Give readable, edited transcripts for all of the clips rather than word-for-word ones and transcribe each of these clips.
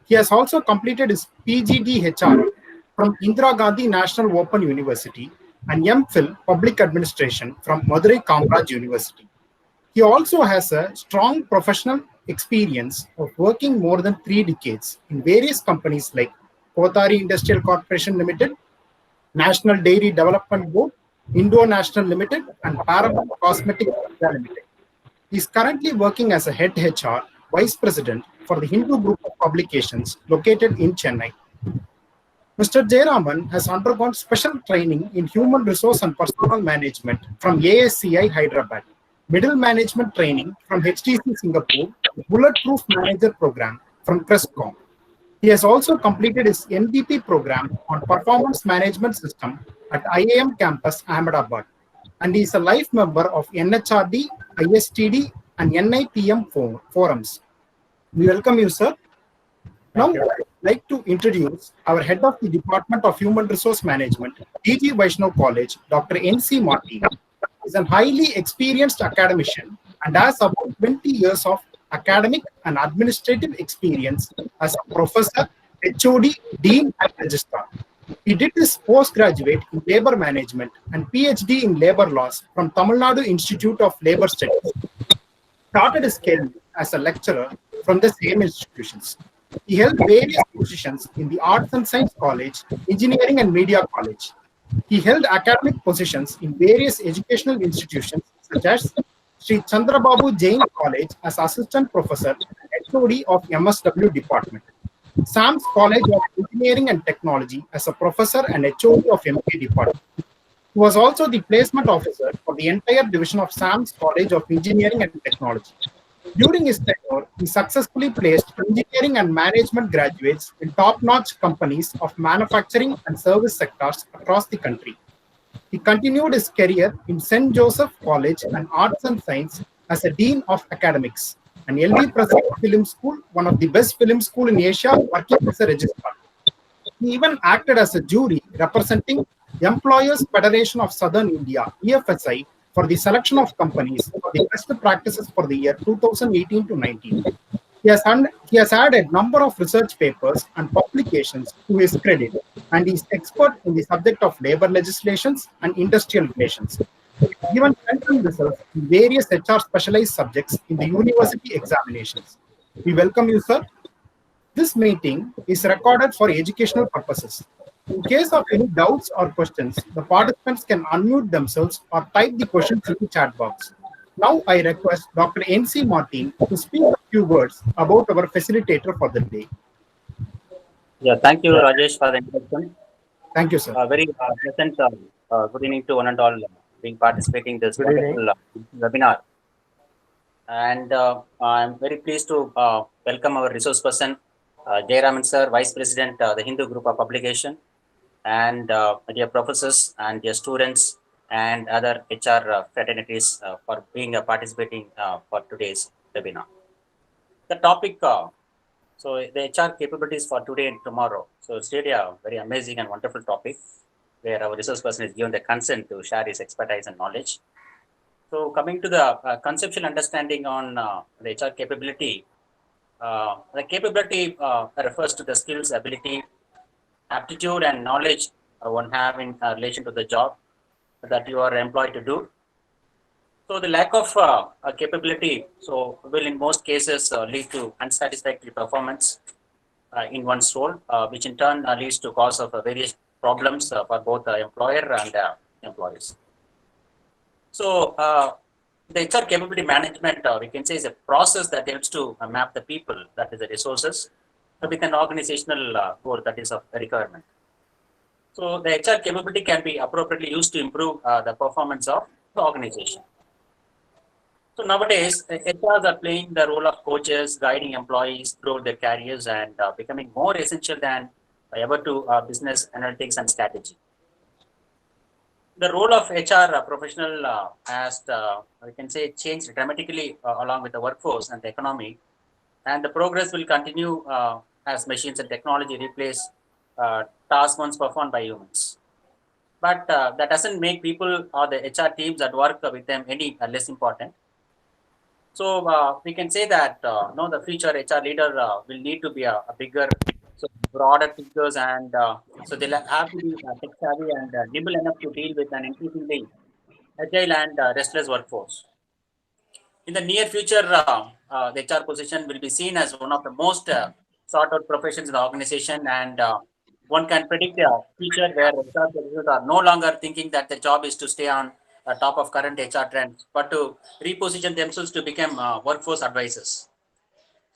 He has also completed his PGD-HR from Indira Gandhi National Open University and MPhil Public Administration from Madurai Kamraj University. He also has a strong professional experience of working more than 3 decades in various companies like Kothari Industrial Corporation Limited, National Dairy Development Board, Indo National Limited, and Paramount Cosmetics India Limited. He is currently working as a head HR vice president for the Hindu Group of Publications located in Chennai. Mr. Jayaraman has undergone special training in human resource and personnel management from ASCI Hyderabad, middle management training from HTC Singapore, bulletproof manager program from Crestcom. He has also completed his NDP program on performance management system at IIM campus Ahmedabad, and he is a life member of NHRD, ISTD, and NIPM forums. We welcome you, sir. Now, I'd like to introduce our head of the Department of Human Resource Management, DG Vaishnav College, Dr. N.C. Martin. He is a highly experienced academician and has about 20 years of academic and administrative experience as a professor, HOD, dean, and registrar. He did his postgraduate in labor management and PhD in labor laws from Tamil Nadu Institute of Labor Studies. Started his career as a lecturer from the same institutions. He held various positions in the Arts and Science College, Engineering and Media College. He held academic positions in various educational institutions such as Sri Chandrababu Jain College as Assistant Professor and HOD of MSW Department, SAMS College of Engineering and Technology as a Professor and HOD of MK Department. He was also the placement officer for the entire division of SAMS College of Engineering and Technology. During his tenure, he successfully placed engineering and management graduates in top-notch companies of manufacturing and service sectors across the country. He continued his career in St. Joseph College and Arts and Science as a Dean of Academics, and LV Prasad Film School, one of the best film schools in Asia, working as a registrar. He even acted as a jury representing Employers Federation of Southern India, EFSI, for the selection of companies for the best practices for the year 2018 to 19. He has added a number of research papers and publications to his credit, and he is expert in the subject of labor legislations and industrial relations. He has given central results in various HR specialized subjects in the university examinations. We welcome you, sir. This meeting is recorded for educational purposes. In case of any doubts or questions, the participants can unmute themselves or type the questions in the chat box. Now I request Dr. N.C. Martin to speak a few words about our facilitator for the day. Yeah, thank you, Rajesh, for the introduction. Thank you, sir. Very pleasant good evening to one and all being participating in this wonderful webinar. And I'm very pleased to welcome our resource person, Jayaraman sir, Vice President, the Hindu Group of Publication, and dear professors and dear students and other HR fraternities for being participating for today's webinar. The topic, so the HR capabilities for today and tomorrow. So it's really a very amazing and wonderful topic where our resource person is given the consent to share his expertise and knowledge. So coming to the conceptual understanding on the HR capability, the capability refers to the skills, ability, aptitude and knowledge one have in relation to the job that you are employed to do. So the lack of capability, so will in most cases lead to unsatisfactory performance in one's role, which in turn leads to cause of various problems for both the employer and employees. So the HR capability management, we can say, is a process that helps to map the people, that is the resources, with an organizational goal that is of the requirement. So the HR capability can be appropriately used to improve the performance of the organization. So nowadays, HRs are playing the role of coaches, guiding employees through their careers and becoming more essential than ever to business analytics and strategy. The role of HR professional has, we can say, changed dramatically along with the workforce and the economy, and the progress will continue as machines and technology replace tasks once performed by humans. But that doesn't make people or the HR teams that work with them any less important. So we can say that no, the future HR leader will need to be a bigger, so broader figures, and so they'll have to be tech savvy and nimble enough to deal with an increasingly agile and restless workforce. In the near future, the HR position will be seen as one of the most sought out professions in the organization, and one can predict a future where HR professionals are no longer thinking that the job is to stay on top of current HR trends, but to reposition themselves to become workforce advisors.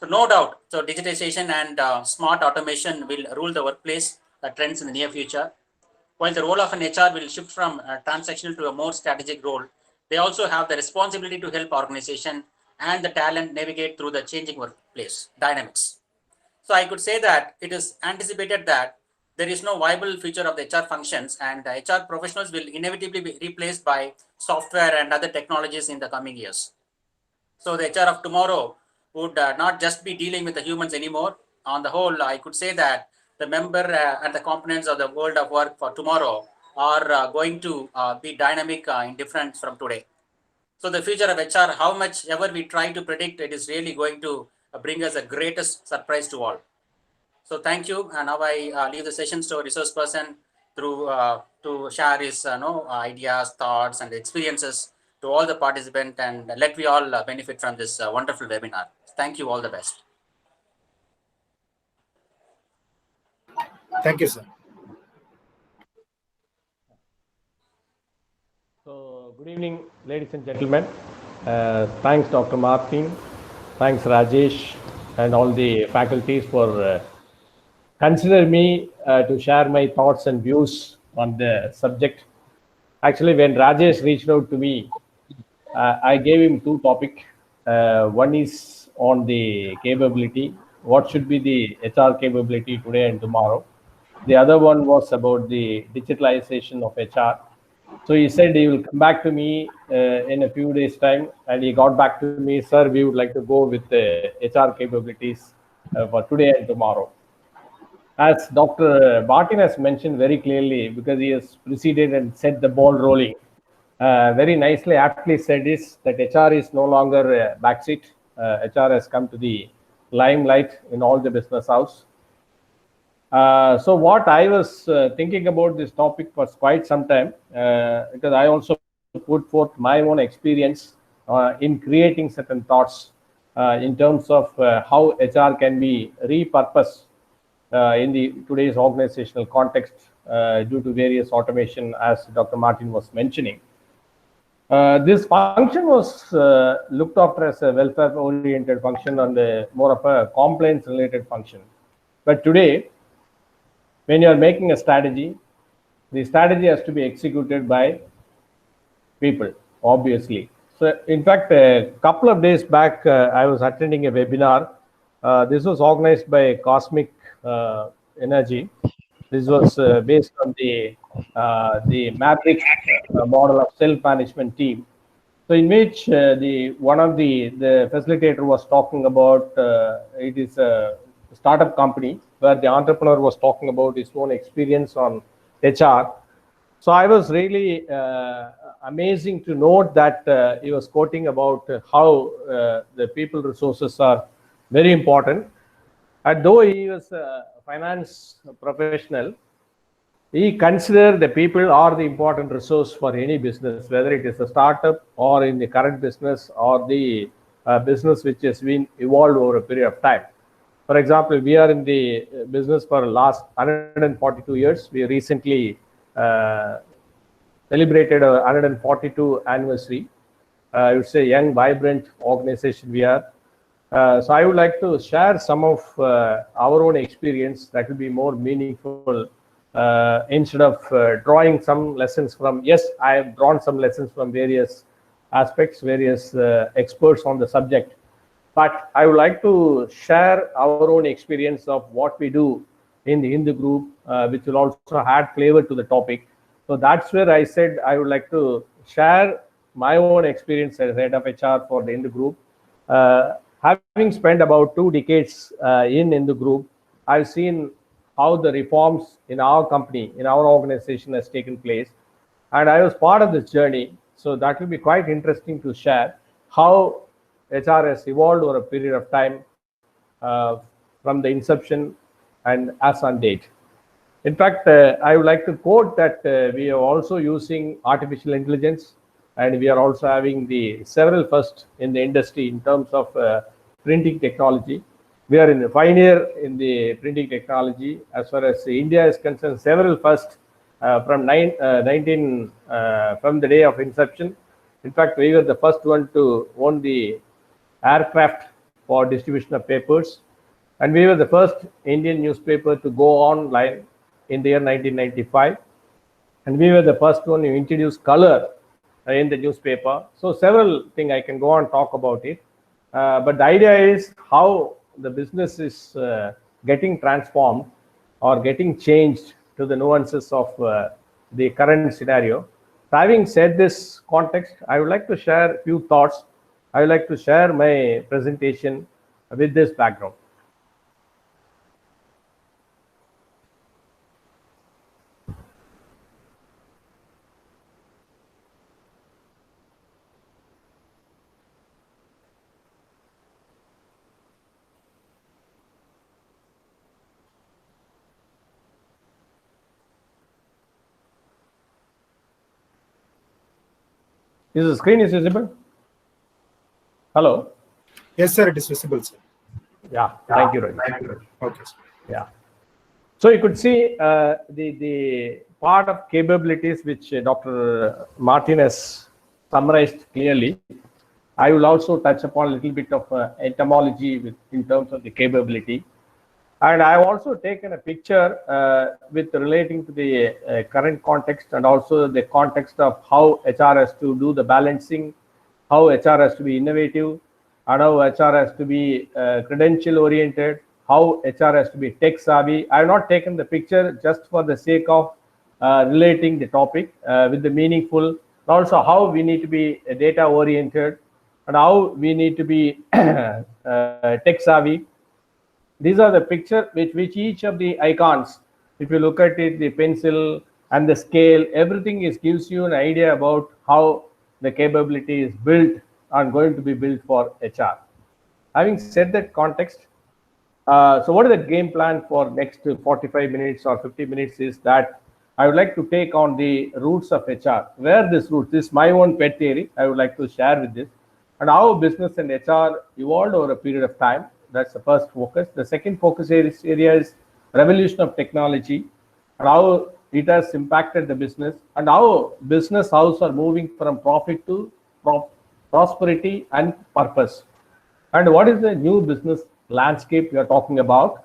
So no doubt, so digitization and smart automation will rule the workplace trends in the near future. While the role of an HR will shift from transactional to a more strategic role, they also have the responsibility to help organization and the talent navigate through the changing workplace dynamics. So I could say that it is anticipated that there is no viable future of the HR functions, and the HR professionals will inevitably be replaced by software and other technologies in the coming years. So the HR of tomorrow would not just be dealing with the humans anymore. On the whole, I could say that the member and the components of the world of work for tomorrow are going to be dynamic in difference from today. So the future of HR, how much ever we try to predict, it is really going to bring us the greatest surprise to all. So thank you. And now I leave the sessions to a resource person through to share his ideas, thoughts, and experiences to all the participants, and let we all benefit from this wonderful webinar. Thank you. All the best. Thank you, sir. So, good evening, ladies and gentlemen. Thanks, Dr. Martin. Thanks, Rajesh, and all the faculties for consider me to share my thoughts and views on the subject. Actually, when Rajesh reached out to me, I gave him two topics. One is on the capability, what should be the HR capability today and tomorrow. The other one was about the digitalization of HR. So he said he will come back to me in a few days' time, and he got back to me, sir, we would like to go with the HR capabilities for today and tomorrow. As Dr. Martin has mentioned very clearly, because he has preceded and set the ball rolling, very nicely, aptly said is that HR is no longer a backseat. HR has come to the limelight in all the business house. So what I was thinking about this topic for quite some time, because I also put forth my own experience in creating certain thoughts in terms of how HR can be repurposed in the today's organizational context due to various automation, as Dr. Martin was mentioning. This function was looked after as a welfare-oriented function and more of a compliance-related function. But today, when you are making a strategy, the strategy has to be executed by people, obviously. So, in fact, a couple of days back, I was attending a webinar. This was organized by Cosmic Energy. This was based on the Maverick model of self-management team. So, in which one of the facilitator was talking about it is a startup company where the entrepreneur was talking about his own experience on HR. So I was really amazing to note that he was quoting about how the people resources are very important. And though he was a finance professional, he considered the people are the important resource for any business, whether it is a startup or in the current business or the business which has been evolved over a period of time. For example, we are in the business for the last 142 years. We recently celebrated our 142 anniversary. I would say young, vibrant organization we are. So I would like to share some of our own experience that will be more meaningful instead of drawing some lessons from. Yes, I have drawn some lessons from various aspects, various experts on the subject. But I would like to share our own experience of what we do in the Hindu group, which will also add flavor to the topic. So that's where I said I would like to share my own experience as head of HR for the Hindu group. Having spent about 2 decades in Hindu group, I've seen how the reforms in our company, in our organization has taken place. And I was part of this journey. So that will be quite interesting to share how HR has evolved over a period of time from the inception and as on date. In fact, I would like to quote that we are also using artificial intelligence, and we are also having the several first in the industry in terms of printing technology. We are in the pioneer in the printing technology. As far as India is concerned, several first from the day of inception. In fact, we were the first one to own the aircraft for distribution of papers, and we were the first Indian newspaper to go online in the year 1995, and we were the first one to introduce color in the newspaper. So several things I can go on talk about it, but the idea is how the business is getting transformed or getting changed to the nuances of the current scenario. So having said this context, I would like to share a few thoughts. I would like to share my presentation with this background. Is the screen is visible? Hello? Yes, sir, it is visible, sir. Yeah, thank you, Ravi. Okay, sir. Yeah. So you could see the part of capabilities which Dr. Martin has summarized clearly. I will also touch upon a little bit of etymology in terms of the capability. And I have also taken a picture with relating to the current context and also the context of how HR has to do the balancing, how HR has to be innovative, and how HR has to be credential oriented, how HR has to be tech savvy. I have not taken the picture just for the sake of relating the topic with the meaningful, and also how we need to be data oriented and how we need to be tech savvy. These are the picture which each of the icons, if you look at it, the pencil and the scale, everything gives you an idea about how the capability is built and going to be built for HR. Having said that context, so what is the game plan for next 45 minutes or 50 minutes is that I would like to take on the roots of HR. Where this root, this is my own pet theory, I would like to share with this, and how business and HR evolved over a period of time. That's the first focus. The second focus area is revolution of technology and how it has impacted the business and how business houses are moving from profit to prosperity and purpose. And what is the new business landscape we are talking about?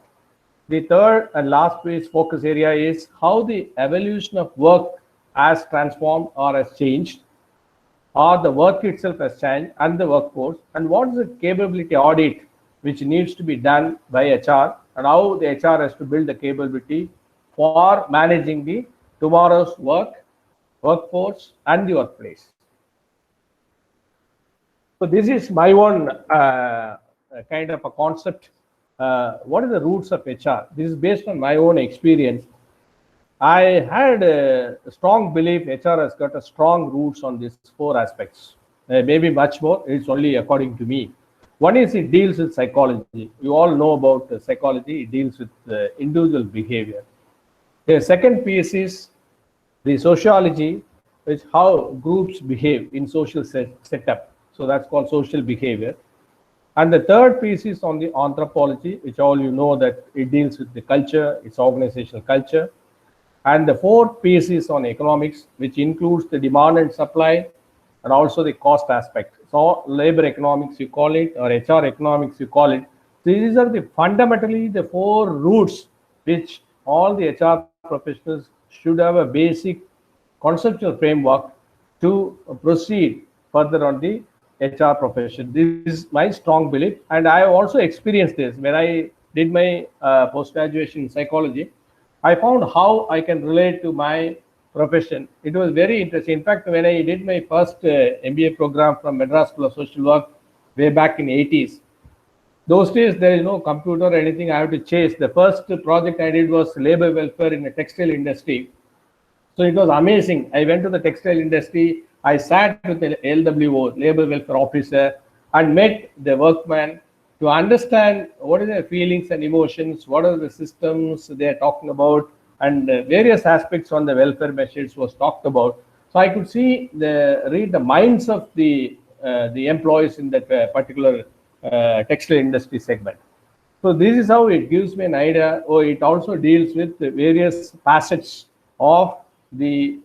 The third and last phase focus area is how the evolution of work has transformed or has changed, or the work itself has changed and the workforce, and what is the capability audit which needs to be done by HR, and how the HR has to build the capability for managing the tomorrow's workforce and the workplace. So this is my one kind of a concept. What are the roots of HR? This is based on my own experience. I had a strong belief HR has got a strong roots on these four aspects. Maybe much more, it's only according to me. One is it deals with psychology. You all know about psychology. It deals with individual behavior. The second piece is the sociology, which how groups behave in social setup. So that's called social behavior. And the third piece is on the anthropology, which all you know that it deals with the culture, its organizational culture. And the fourth piece is on economics, which includes the demand and supply and also the cost aspect. So labor economics you call it, or HR economics you call it. These are the fundamentally the four roots which all the HR professionals should have a basic conceptual framework to proceed further on the HR profession. This is my strong belief, and I also experienced this when I did my post-graduation in psychology. I found how I can relate to my profession. It was very interesting. In fact, when I did my first MBA program from Madras School of Social Work way back in the 80s, those days there is no computer or anything I have to chase. The first project I did was labor welfare in the textile industry. So it was amazing. I went to the textile industry. I sat with the LWO, labor welfare officer, and met the workman to understand what are their feelings and emotions, what are the systems they are talking about, and various aspects on the welfare measures was talked about. So I could read the minds of the employees in that particular textile industry segment. So this is how it gives me an idea, or it also deals with the various facets of the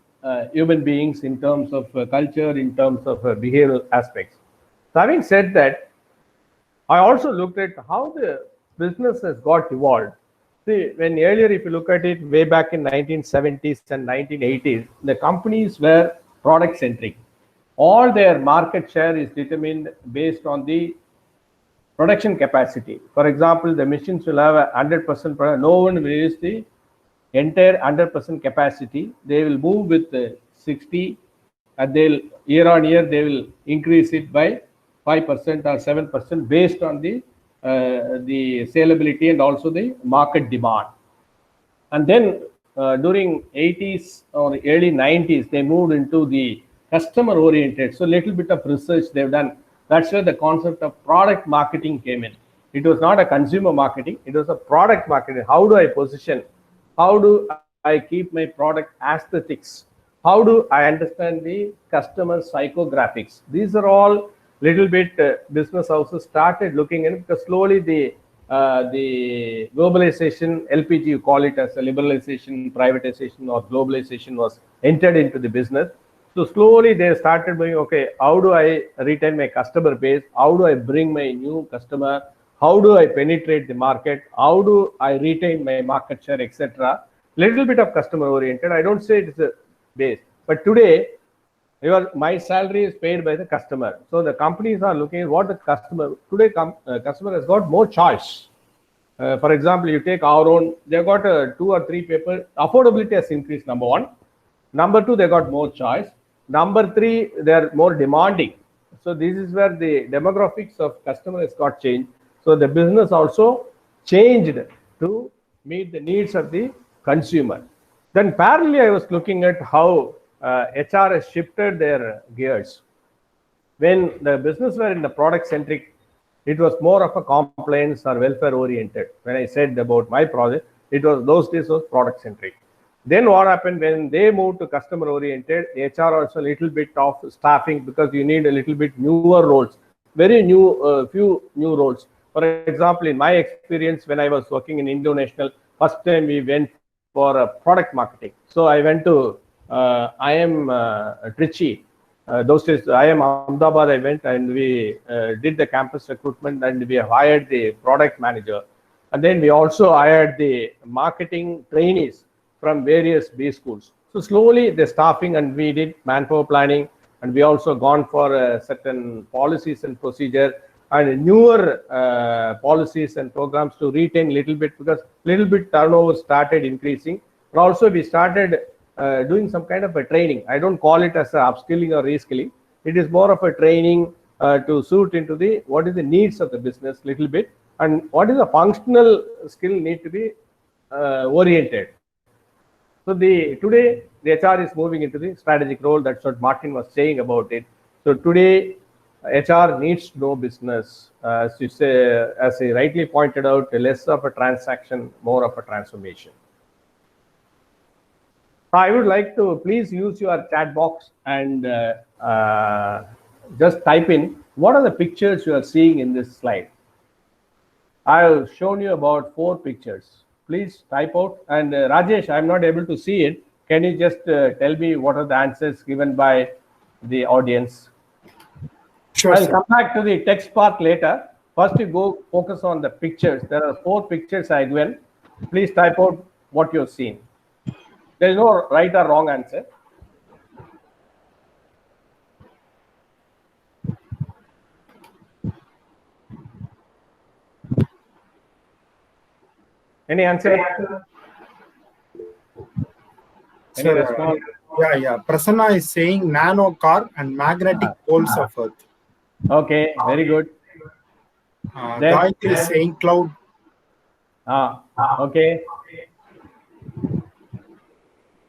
human beings in terms of culture, in terms of behavioral aspects. So having said that, I also looked at how the business has got evolved. See, when earlier, if you look at it, way back in 1970s and 1980s, the companies were product centric. All their market share is determined based on the production capacity. For example, the machines will have a 100% product. No one will use the entire 100% capacity. They will move with 60, and they'll year on year they will increase it by 5% or 7% based on the saleability and also the market demand. And then during 80s or early 90s, they moved into the customer oriented. So little bit of research they've done. That's where the concept of product marketing came in. It was not a consumer marketing, it was a product marketing. How do I position? How do I keep my product aesthetics? How do I understand the customer psychographics? These are all little bit business houses started looking in, because slowly the globalization, LPG, you call it as a liberalization, privatization, or globalization was entered into the business. So slowly they started going, okay, how do I retain my customer base? How do I bring my new customer? How do I penetrate the market? How do I retain my market share, etc.? Little bit of customer oriented. I don't say it is a base, but today my salary is paid by the customer. So the companies are looking at what the customer today. Customer has got more choice. For example, you take our own. They've got 2 or 3 paper. Affordability has increased. Number one. Number two, they got more choice. Number three, they're more demanding. So this is where the demographics of customers got changed. So the business also changed to meet the needs of the consumer. Then parallelly, I was looking at how HR has shifted their gears. When the business were in the product centric, it was more of a compliance or welfare oriented. When I said about my project, it was those days was product centric. Then what happened when they moved to customer oriented, HR also a little bit of staffing, because you need a little bit newer roles, very new, few new roles. For example, in my experience, when I was working in International, first time we went for product marketing. So I went to IIM Trichy. Those days, IIM Ahmedabad, I went and we did the campus recruitment, and we hired the product manager. And then we also hired the marketing trainees from various B schools. So slowly the staffing, and we did manpower planning, and we also gone for certain policies and procedure and newer policies and programs to retain little bit, because little bit turnover started increasing. And also we started doing some kind of a training. I don't call it as a upskilling or reskilling. It is more of a training to suit into the what is the needs of the business little bit, and what is the functional skill need to be oriented. So today the HR is moving into the strategic role. That's what Martin was saying about it. So today HR needs to know business, as you say, as he rightly pointed out, less of a transaction, more of a transformation. I would like to please use your chat box and just type in what are the pictures you are seeing in this slide. I have shown you about 4 pictures. Please type out. And Rajesh, I'm not able to see it. Can you just tell me what are the answers given by the audience? Sure, I'll sir. come back to the text part later. First, you go focus on the pictures. There are 4 pictures I given. Please type out what you've seen. There is no right or wrong answer. Any answer? Any Sir, response? yeah. Prasanna is saying nano car and magnetic poles of Earth. Okay, very good. Then- Gayatri is saying cloud. Okay.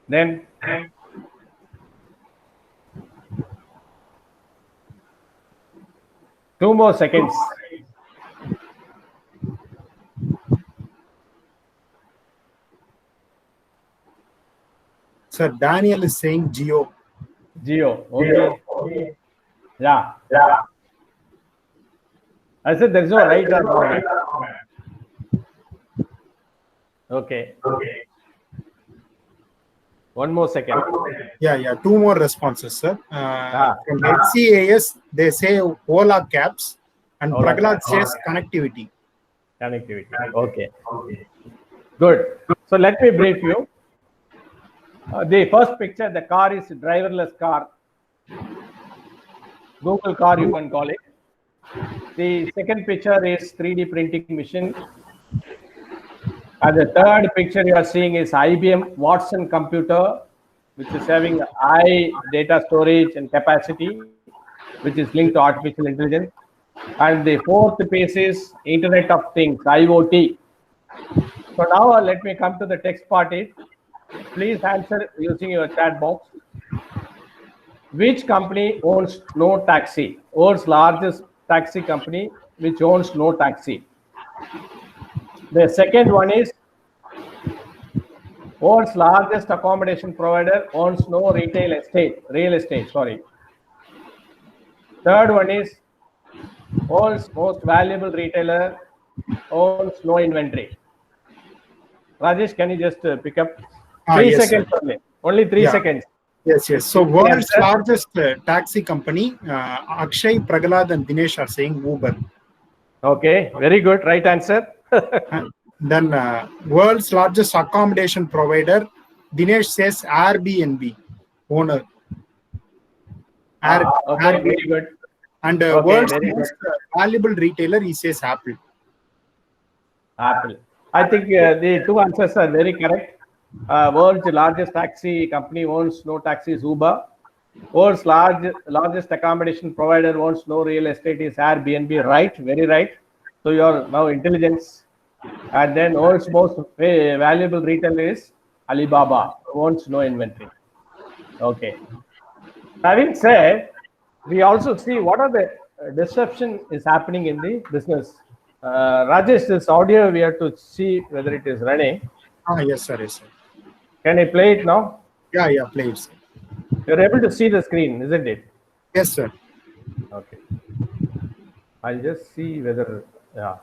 Then 2 more seconds. Sir, Daniel is saying Geo. Geo. Okay. Yeah. I said there is no right or wrong. Okay. 1 more second. Yeah. 2 more responses, sir. From HCAS, they say Ola cabs, and Ola Praglad cabs. says connectivity. Connectivity. Okay. Good. So let me brief you. The first picture, the car is driverless car. Google car, you can call it. The second picture is 3D printing machine. And the third picture you are seeing is IBM Watson computer, which is having high data storage and capacity, which is linked to artificial intelligence. And the fourth piece is Internet of Things, IoT. So now let me come to the text part. Please answer using your chat box. Which company owns No Taxi? World's largest taxi company which owns No Taxi. The second one is world's largest accommodation provider owns no real estate. Third one is world's most valuable retailer owns no inventory. Rajesh, can you just pick up? 3 Yes, seconds sir. only. Only 3 seconds. Yes. So world's largest taxi company, Akshay, Praglad, and Dinesh are saying Uber. Okay, very good. Right answer. Then world's largest accommodation provider, Dinesh says Airbnb owner. Okay, very good. And world's most valuable retailer, he says Apple. Apple. I think the two answers are very correct. World's largest taxi company owns no taxis, Uber. World's largest accommodation provider owns no real estate is Airbnb. Right, very right. So you are now intelligence. And then world's most valuable retailer is Alibaba, owns no inventory. Okay. Having said, we also see what are the disruption is happening in the business. Rajesh, this audio we have to see whether it is running. Yes, sir. Can I play it now? Yeah, play it, sir. You're able to see the screen, isn't it? Yes, sir. Okay. I'll just see whether, yeah.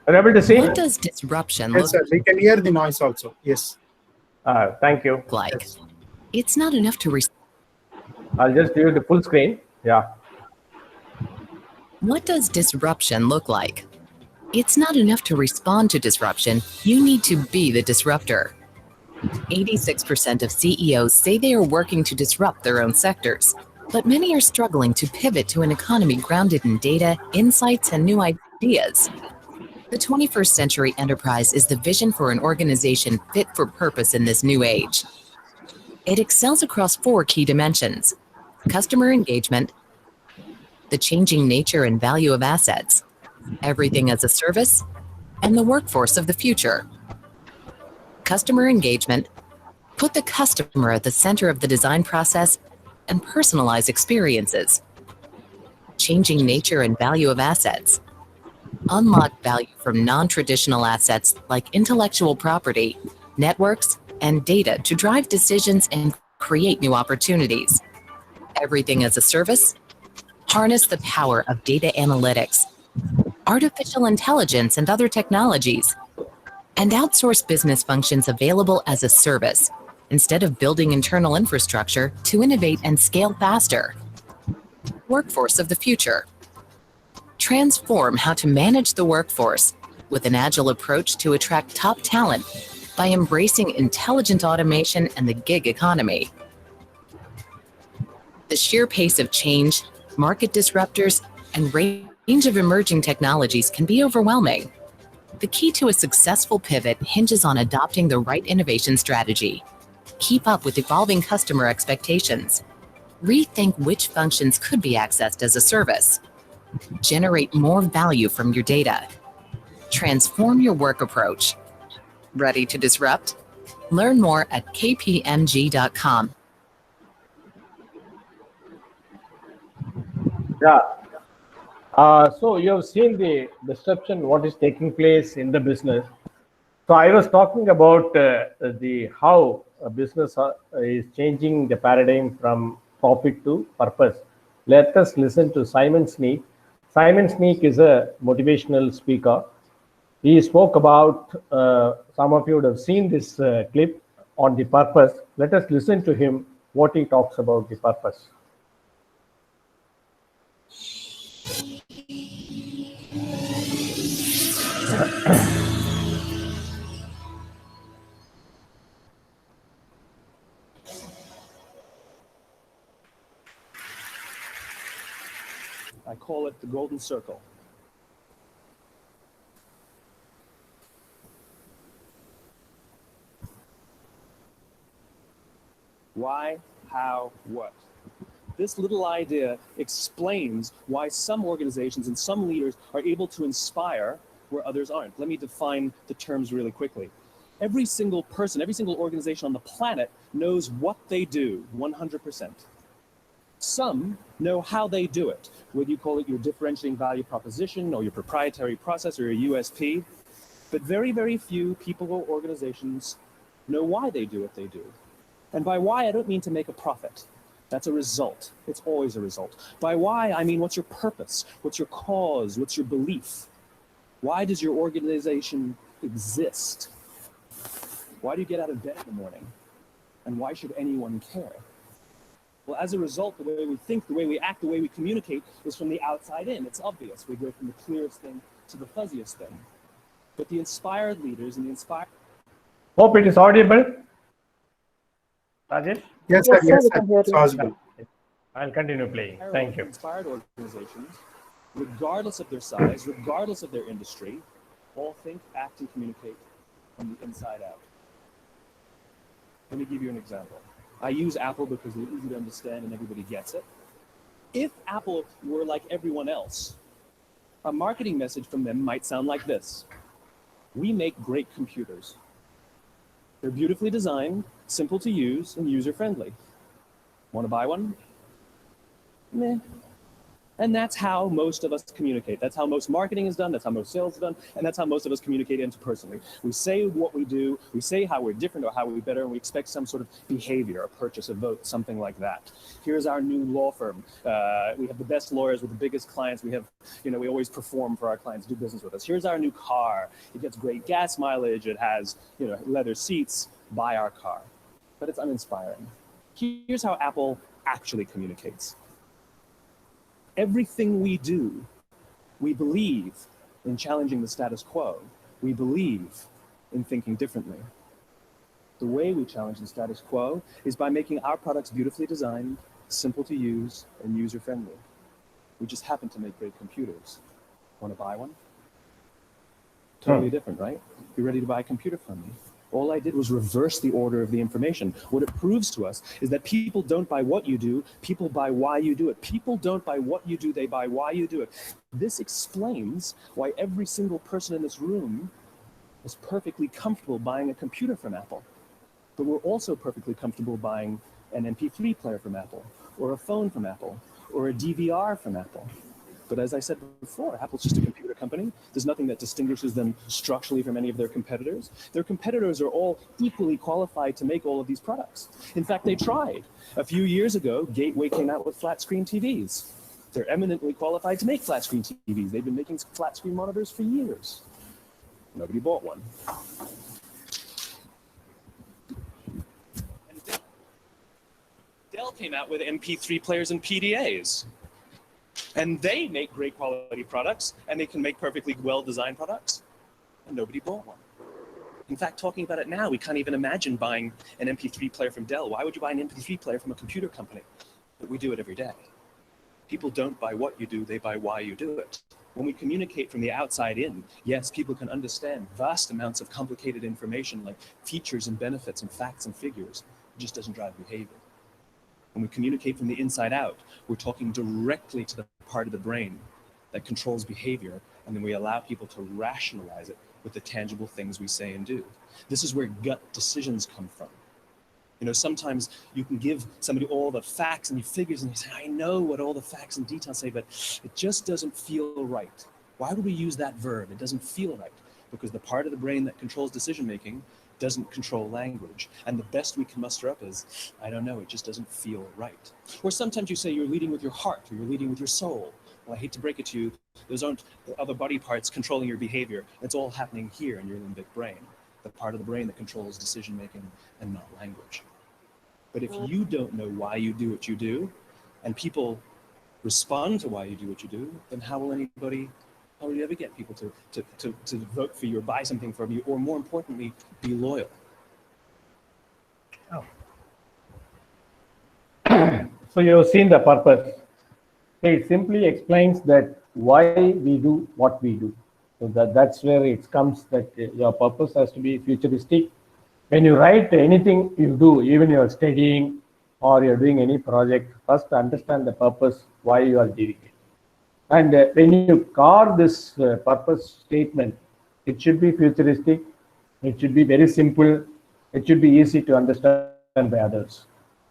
You're able to see? What does disruption Yes, sir. We can hear the noise also. Yes. Thank you. look like? It's not enough to I'll just give you the full screen. Yeah. What does disruption look like? It's not enough to respond to disruption. You need to be the disruptor. 86% of CEOs say they are working to disrupt their own sectors, but many are struggling to pivot to an economy grounded in data, insights, and new ideas. The 21st century enterprise is the vision for an organization fit for purpose in this new age. It excels across 4 key dimensions: customer engagement, the changing nature and value of assets, everything as a service, and the workforce of the future. Customer engagement: put the customer at the center of the design process and personalize experiences. Changing nature and value of assets: unlock value from non-traditional assets like intellectual property, networks, and data to drive decisions and create new opportunities. Everything as a service: harness the power of data analytics, artificial intelligence, and other technologies, and outsource business functions available as a service instead of building internal infrastructure to innovate and scale faster. Workforce of the future: transform how to manage the workforce with an agile approach to attract top talent by embracing intelligent automation and the gig economy. The sheer pace of change, market disruptors, and range of emerging technologies can be overwhelming. The key to a successful pivot hinges on adopting the right innovation strategy. Keep up with evolving customer expectations. Rethink which functions could be accessed as a service. Generate more value from your data. Transform your work approach. Ready to disrupt? Learn more at kpmg.com. Yeah. So you have seen the disruption, what is taking place in the business. So I was talking about the how a business is changing the paradigm from profit to purpose. Let us listen to Simon Sneak. Simon Sneak is a motivational speaker. He spoke about, some of you would have seen this clip on the purpose. Let us listen to him, what he talks about the purpose. I call it the golden circle. Why, how, what? This little idea explains why some organizations and some leaders are able to inspire where others aren't. Let me define the terms really quickly. Every single person, every single organization on the planet knows what they do 100%. Some know how they do it, whether you call it your differentiating value proposition or your proprietary process or your USP. But very, very few people or organizations know why they do what they do. And by why, I don't mean to make a profit. That's a result. It's always a result. By why, I mean what's your purpose? What's your cause? What's your belief? Why does your organization exist? Why do you get out of bed in the morning? And why should anyone care? Well, as a result, the way we think, the way we act, the way we communicate is from the outside in. It's obvious. We go from the clearest thing to the fuzziest thing. But the inspired leaders and the inspired... Hope it is audible. Rajesh? Yes, sir. Yes, we sir. can hear It's you. possible. I'll continue playing. Thank you. Inspired organizations, regardless of their size, regardless of their industry, all think, act, and communicate from the inside out. Let me give you an example. I use Apple because they're easy to understand and everybody gets it. If Apple were like everyone else, a marketing message from them might sound like this. We make great computers. They're beautifully designed, simple to use, and user-friendly. Want to buy one? Meh. And that's how most of us communicate. That's how most marketing is done. That's how most sales is done. And that's how most of us communicate interpersonally. We say what we do. We say how we're different or how we're better. And we expect some sort of behavior, a purchase, a vote, something like that. Here's our new law firm. We have the best lawyers with the biggest clients. We have, we always perform for our clients, do business with us. Here's our new car. It gets great gas mileage. It has, leather seats. Buy our car. But it's uninspiring. Here's how Apple actually communicates. Everything we do, we believe in challenging the status quo. We believe in thinking differently. The way we challenge the status quo is by making our products beautifully designed, simple to use, and user-friendly. We just happen to make great computers. Want to buy one? Totally different, right? Be ready to buy a computer from me. All I did was reverse the order of the information. What it proves to us is that people don't buy what you do, people buy why you do it. People don't buy what you do, they buy why you do it. This explains why every single person in this room is perfectly comfortable buying a computer from Apple. But we're also perfectly comfortable buying an MP3 player from Apple, or a phone from Apple, or a DVR from Apple. But as I said before, Apple's just a computer company. There's nothing that distinguishes them structurally from any of their competitors. Their competitors are all equally qualified to make all of these products. In fact, they tried. A few years ago, Gateway came out with flat screen TVs. They're eminently qualified to make flat screen TVs. They've been making flat screen monitors for years. Nobody bought one. And Dell came out with MP3 players and PDAs. And they make great quality products, and they can make perfectly well-designed products, and nobody bought one. In fact, talking about it now, we can't even imagine buying an MP3 player from Dell. Why would you buy an MP3 player from a computer company? But we do it every day. People don't buy what you do, they buy why you do it. When we communicate from the outside in, yes, people can understand vast amounts of complicated information like features and benefits and facts and figures. It just doesn't drive behavior. When we communicate from the inside out, we're talking directly to the part of the brain that controls behavior, and then we allow people to rationalize it with the tangible things we say and do. This is where gut decisions come from. You know, sometimes you can give somebody all the facts and figures and you say, I know what all the facts and details say, but it just doesn't feel right. Why would we use that verb? It doesn't feel right. Because the part of the brain that controls decision-making doesn't control language. And the best we can muster up is, I don't know, it just doesn't feel right. Or sometimes you say you're leading with your heart or you're leading with your soul. Well, I hate to break it to you, those aren't other body parts controlling your behavior. It's all happening here in your limbic brain, the part of the brain that controls decision-making and not language. But if you don't know why you do what you do, and people respond to why you do what you do, then how will you ever get people to vote for you or buy something from you, or more importantly, be loyal? So you have seen the purpose. It simply explains that why we do what we do. So that's where it comes, that your purpose has to be futuristic. When you write anything you do, even you're studying or you're doing any project, first understand the purpose, why you are doing it. And when you carve this purpose statement, it should be futuristic, it should be very simple, it should be easy to understand by others.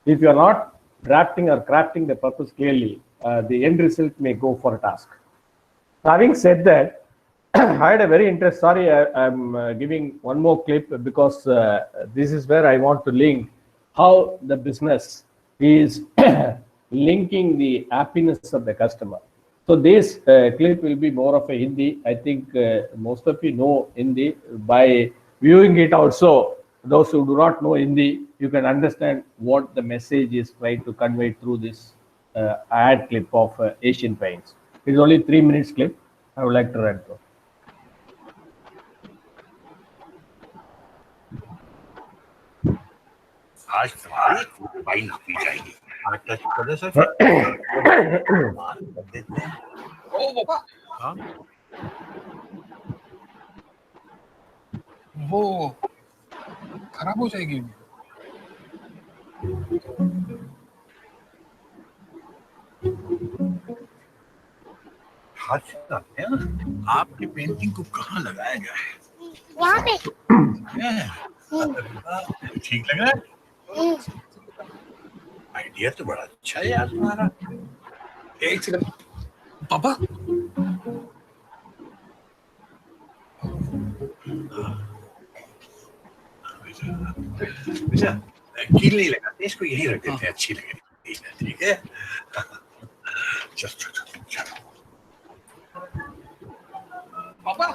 If you are not drafting or crafting the purpose clearly, the end result may go for a task. Having said that, I had a very interesting, sorry, I'm giving one more clip because this is where I want to link how the business is linking the happiness of the customer. So this clip will be more of a Hindi. I think most of you know Hindi. By viewing it also, those who do not know Hindi, you can understand what the message is trying to convey through this ad clip of Asian Paints. It's only 3 minutes clip. I would like to run through. आज तुम्हारी wine P जाएगी। आज touch sir देते हैं। ओ बाबा, हाँ, वो खराब हो जाएगी। हाथ से लगाते हैं ना। आपकी पेंटिंग को कहाँ लगाया गया है? यहाँ पे। ठीक लग रहा है? आइडिया तो बड़ा अच्छा है यार तुम्हारा। एक सेकंड, पापा। अच्छा, कील नहीं लगाते, इसको यही रख देते हैं, अच्छी लगेगी। ठीक है? चलो। पापा,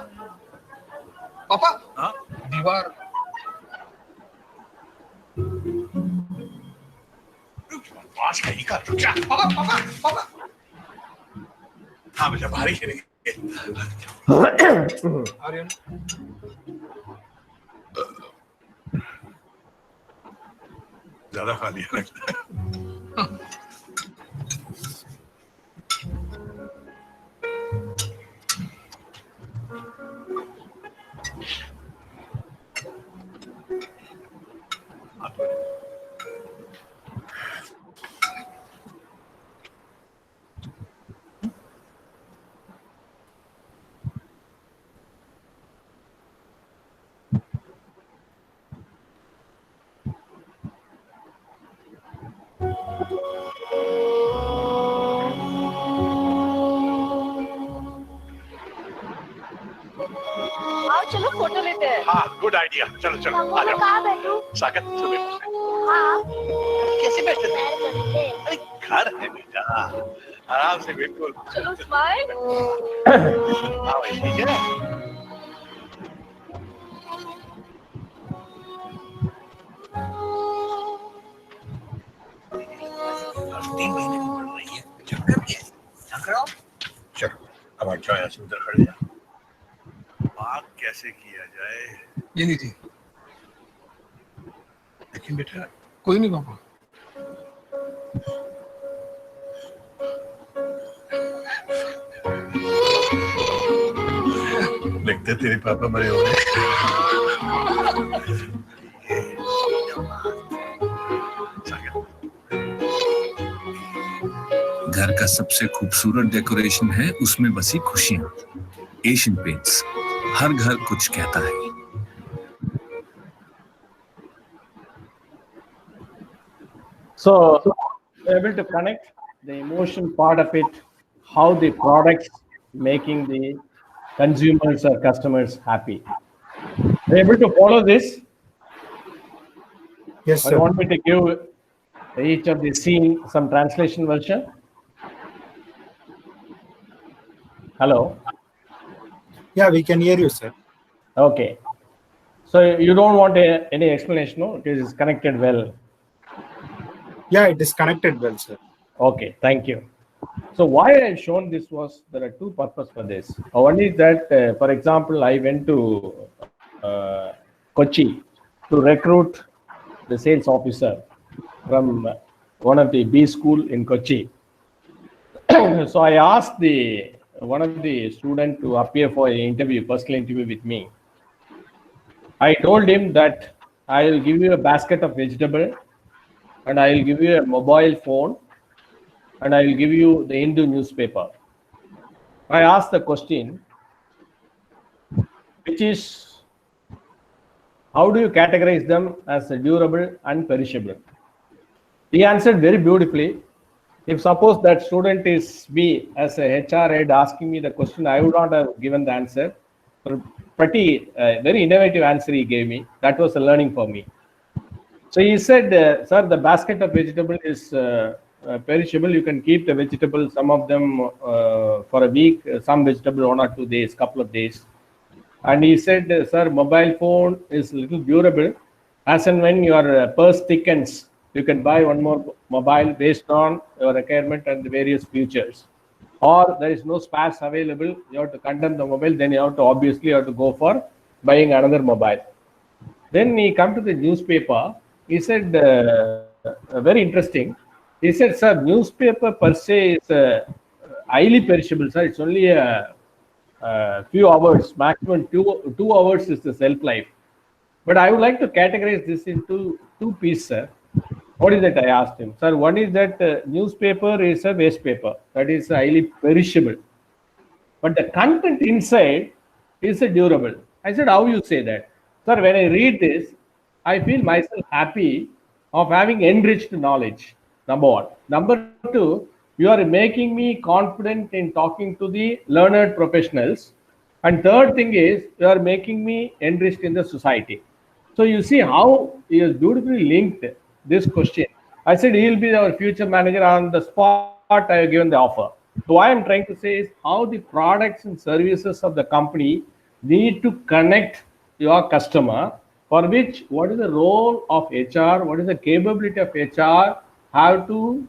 पापा, हाँ, दीवार। पास कहीं का रुक जा। पापा। हाँ बेटा, बाहर ही खेलेंगे। आर्यन। ज्यादा खा लिया लगता है। चलो फोटो लेते हैं। हाँ, गुड आइडिया। चलो आ जाओ। कहाँ बैठूं? सागर सुबह। हाँ। कैसे बैठे थे? अरे घर है बेटा, आराम से बिल्कुल। चलो स्माइल। हाँ भाई, ठीक है। 3 महीने में बढ़ रही है। चलो, अब आ जाओ, यहाँ से उधर खड़े जा। बात कैसे किया जाए? ये लीजिए। लेकिन बेटा, कोई नहीं पापा। लगता तेरे पापा मरे हो गए। घर का सबसे खूबसूरत डेकोरेशन है उसमें बसी खुशियां। एशियन पेंट्स, हर घर कुछ कहता है। So able to connect the emotion part of it, how the products making the consumers or customers happy. Are you able to follow this? Yes, I sir. want me to give each of the scene some translation version. Hello. Yeah, we can hear you, sir. Okay. So you don't want any explanation, no? It is connected well. Yeah, it is connected well, sir. Okay, thank you. So why I've shown this was, there are two purposes for this. One is that, for example, I went to Kochi to recruit the sales officer from one of the B school in Kochi. So I asked one of the student to appear for an interview, personal interview with me. I told him that I will give you a basket of vegetable, and I will give you a mobile phone, and I will give you the Hindu newspaper. I asked the question, which is, how do you categorize them as durable and perishable? He answered very beautifully. If suppose that student is me as a HR head asking me the question, I would not have given the answer. Pretty very innovative answer he gave me. That was a learning for me. So he said, sir, the basket of vegetable is perishable. You can keep the vegetable, some of them for a week, some vegetable 1 or 2 days, couple of days. And he said, sir, mobile phone is little durable. As and when your purse thickens, you can buy one more mobile based on your requirement and the various features. Or there is no spares available, you have to condemn the mobile, then you have to obviously have to go for buying another mobile. Then he come to the newspaper. He said, very interesting. He said, sir, newspaper per se is highly perishable, sir. It's only a few hours, maximum two hours is the shelf life. But I would like to categorize this into two pieces, sir. What is that? I asked him, sir. One is that newspaper is a waste paper, that is highly perishable. But the content inside is a durable. I said, how you say that? Sir, when I read this, I feel myself happy of having enriched knowledge, number one. Number two, you are making me confident in talking to the learned professionals. And third thing is, you are making me enriched in the society. So you see how he has beautifully linked this question. I said, he will be our future manager. On the spot, I have given the offer. So what I am trying to say is how the products and services of the company need to connect your customer, for which what is the role of HR, what is the capability of HR, how to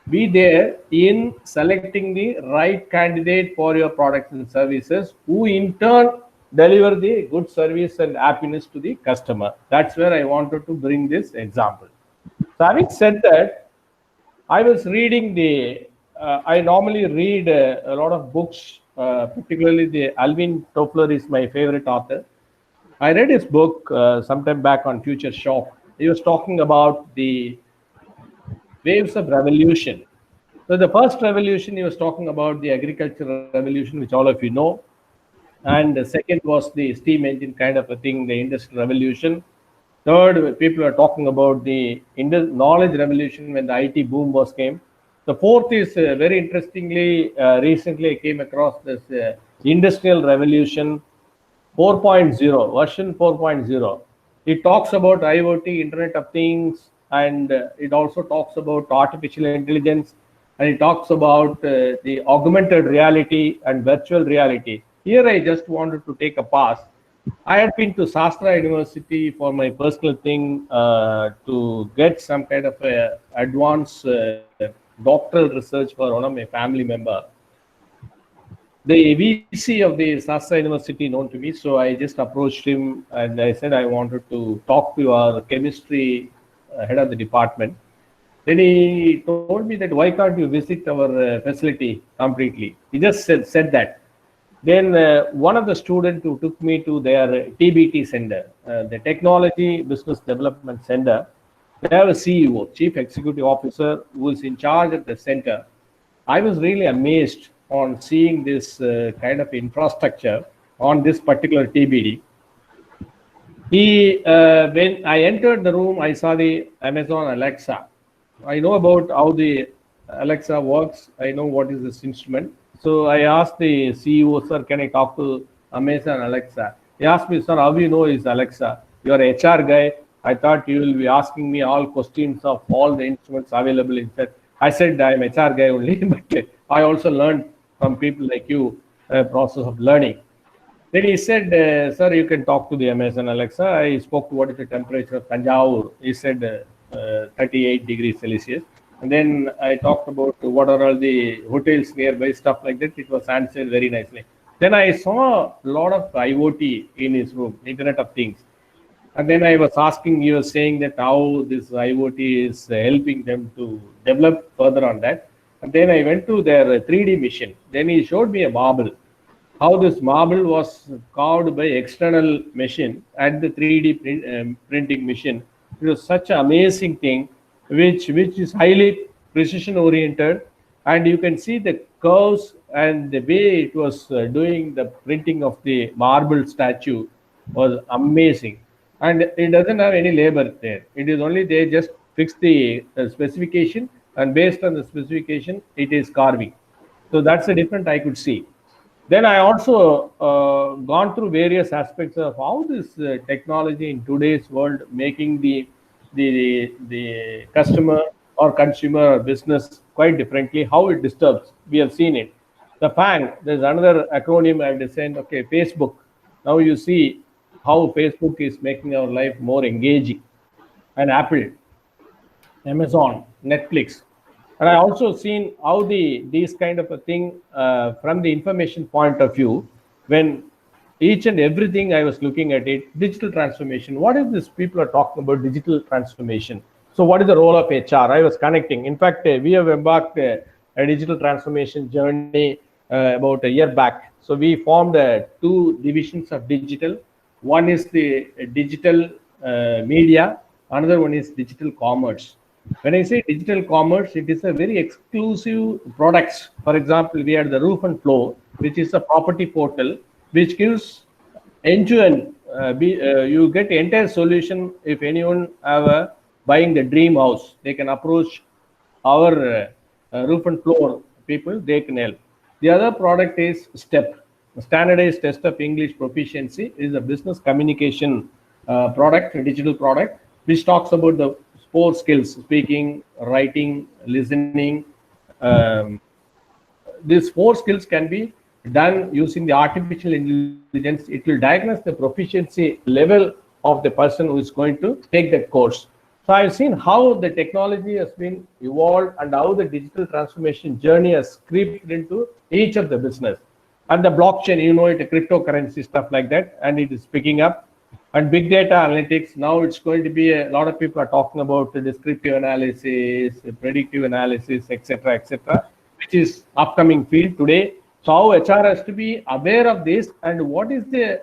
be there in selecting the right candidate for your products and services, who in turn deliver the good service and happiness to the customer. That's where I wanted to bring this example. So having said that, I was reading I normally read a lot of books, particularly the Alvin Toffler is my favorite author. I read his book sometime back on Future Shock. He was talking about the waves of revolution. So the first revolution, he was talking about the agricultural revolution, which all of you know. And the second was the steam engine kind of a thing, the industrial revolution. Third, people are talking about the knowledge revolution when the IT boom came. The fourth is very interestingly, recently I came across this industrial revolution 4.0, version 4.0. It talks about IoT, Internet of Things, and it also talks about artificial intelligence, and it talks about the augmented reality and virtual reality. Here I just wanted to take a pass. I had been to Sastra University for my personal thing to get some kind of advanced doctoral research for one of my family members. The VC of the Sastra University known to me, so I just approached him and I said I wanted to talk to our chemistry head of the department. Then he told me that why can't you visit our facility completely? He just said that. Then one of the students who took me to their TBT center, the Technology Business Development Center, they have a CEO, Chief Executive Officer, who is in charge of the center. I was really amazed on seeing this kind of infrastructure on this particular TBD. When I entered the room, I saw the Amazon Alexa. I know about how the Alexa works. I know what is this instrument. So I asked the CEO, sir, can I talk to Amazon Alexa? He asked me, sir, how do you know is Alexa? You're a HR guy. I thought you will be asking me all questions of all the instruments available inside. I said, I'm HR guy only, but I also learned from people like you, process of learning. Then he said, sir, you can talk to the Amazon Alexa. I spoke to what is the temperature of Tanjavur. He said 38 degrees Celsius. And then I talked about what are all the hotels nearby, stuff like that. It was answered very nicely. Then I saw a lot of IoT in his room, Internet of Things. And then I was asking, you were saying that how this IoT is helping them to develop further on that. And then I went to their 3D mission. Then he showed me a marble, how this marble was carved by external machine at the 3D printing machine. It was such an amazing thing, which is highly precision oriented, and you can see the curves and the way it was doing the printing of the marble statue was amazing. And it doesn't have any labor there. It is only they just fix the specification, and based on the specification, it is carving. So that's the difference I could see. Then I also gone through various aspects of how this technology in today's world making the customer or consumer or business quite differently, how it disturbs. We have seen it. The FANG, there's another acronym I've designed. Okay, Facebook. Now you see how Facebook is making our life more engaging, and Apple, Amazon, Netflix. And I also seen how these kind of a thing from the information point of view, when each and everything I was looking at it, digital transformation. What is this people are talking about digital transformation? So what is the role of HR? I was connecting. In fact, we have embarked a digital transformation journey about a year back. So we formed two divisions of digital. One is the digital media. Another one is digital commerce. When I say digital commerce, it is a very exclusive products. For example, we had the Roof and Floor, which is a property portal, which gives end-to-end. You get the entire solution. If anyone have buying the dream house, they can approach our Roof and Floor people. They can help. The other product is STEP, Standardized Test of English Proficiency. Is a business communication product, a digital product, which talks about the 4 skills: speaking, writing, listening. These 4 skills can be done using the artificial intelligence. It will diagnose the proficiency level of the person who is going to take that course. So I've seen how the technology has been evolved and how the digital transformation journey has creeped into each of the business. And the blockchain, you know, it, cryptocurrency, stuff like that, and it is picking up. And big data analytics, now it's going to be a lot of people are talking about the descriptive analysis, predictive analysis, etc., which is upcoming field today. So how HR has to be aware of this, and what is the